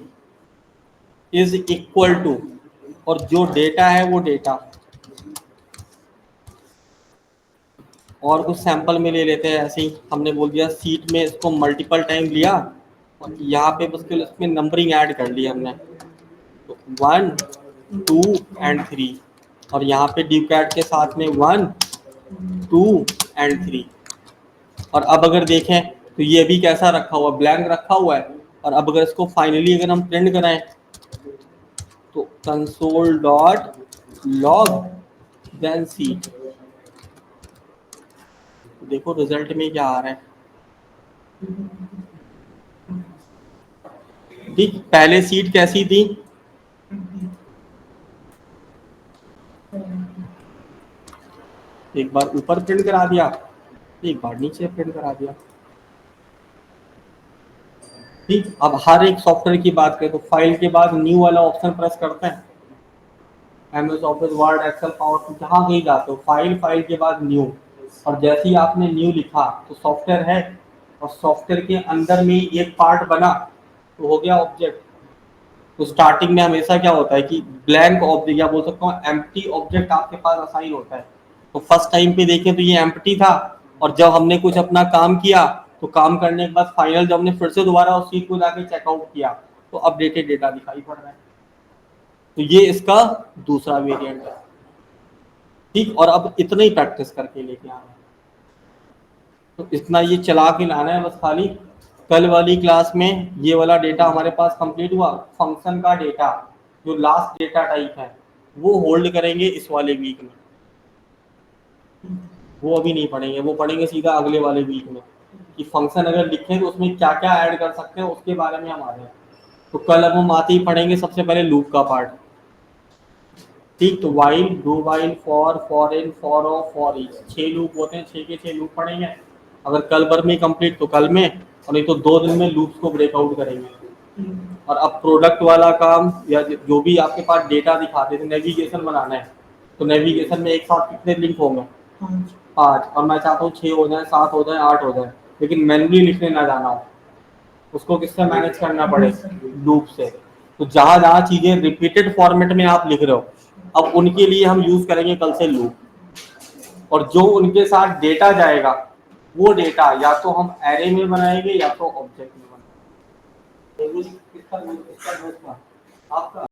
is equal to, और जो डेटा है वो डेटा। और कुछ सैंपल में ले लेते हैं ऐसे ही, हमने बोल दिया सीट में इसको मल्टीपल टाइम लिया और यहाँ पे बस केवल इसमें नंबरिंग ऐड कर ली हमने, तो 1 2 एंड 3, और यहाँ पे डिकैट के साथ में 1 2 एंड 3। और अब अगर देखें तो ये भी कैसा रखा हुआ, ब्लैंक रखा हुआ है। और अब अगर इसको फाइनली अगर हम प्रिंट कराएं तो console dot log then seat, देखो रिजल्ट में क्या आ रहा है। ठीक, पहले सीट कैसी थी, एक बार ऊपर प्रिंट करा दिया, एक बार नीचे प्रिंट करा दिया। ठीक, अब हर एक सॉफ्टवेयर की बात करें तो फाइल के बाद न्यू वाला ऑप्शन प्रेस करते हैं, MS office word excel power, जहाँ कहीं जाते हो फाइल, फाइल के बाद न्यू, और जैसे ही आपने न्यू लिखा तो सॉफ्टवेयर है, और सॉफ्टवेयर के अंदर में एक पार्ट बना तो हो गया ऑब्जेक्ट। तो स्टार्टिंग में हमेशा क्या होता है कि ब्लैंक ऑब्जेक्ट, या बोल सकता हूँ एम्प्टी ऑब्जेक्ट आपके पास असाइन होता है। तो फर्स्ट टाइम पे देखें तो ये एम्प्टी था, और जब हमने कुछ अपना काम किया तो काम करने के बाद फाइनल जब हमने फिर से दोबारा उस सीट को जाके चेकआउट किया तो अपडेटेड डेटा दिखाई पड़ रहा है। तो ये इसका दूसरा वेरिएंट है। ठीक, और अब इतना ही प्रैक्टिस करके लेके आना है, तो इतना ये चला के लाना है बस खाली। कल वाली क्लास में ये वाला डेटा हमारे पास कंप्लीट हुआ। फंक्शन का डेटा जो लास्ट डेटा टाइप है वो होल्ड करेंगे इस वाले वीक में, वो अभी नहीं पढ़ेंगे, वो पढ़ेंगे सीधा अगले वाले वीक में कि फंक्शन अगर लिखें तो उसमें क्या क्या ऐड कर सकते हैं उसके बारे में हम आ रहे हैं। तो कल अब हम आते ही पढ़ेंगे सबसे पहले लूप का पार्ट। ठीक, तो while, do while, for in, for of, for each, 6 loop होते हैं, 6 के 6 लूप पढ़ेंगे। अगर कल भर में कंप्लीट तो कल में, और नहीं तो 2 दिन में लूप्स को ब्रेकआउट करेंगे। और अब प्रोडक्ट वाला काम या जो भी आपके पास डेटा दिखाते थे, नेविगेशन बनाना है तो नेविगेशन में एक साथ कितने लिंक होंगे? 5। और मैं चाहता हूँ 6 हो जाए, 7 हो जाए, 8 हो जाए, लेकिन मैन्युअली लिखने ना जाना हो, उसको किससे मैनेज करना पड़े? लूप से। तो जहां जहां चीजें रिपीटेड फॉर्मेट में आप लिख रहे हो, अब उनके लिए हम यूज करेंगे कल से लूप। और जो उनके साथ डेटा जाएगा वो डेटा या तो हम एरे में बनाएंगे या तो ऑब्जेक्ट में बनाएंगे। आपका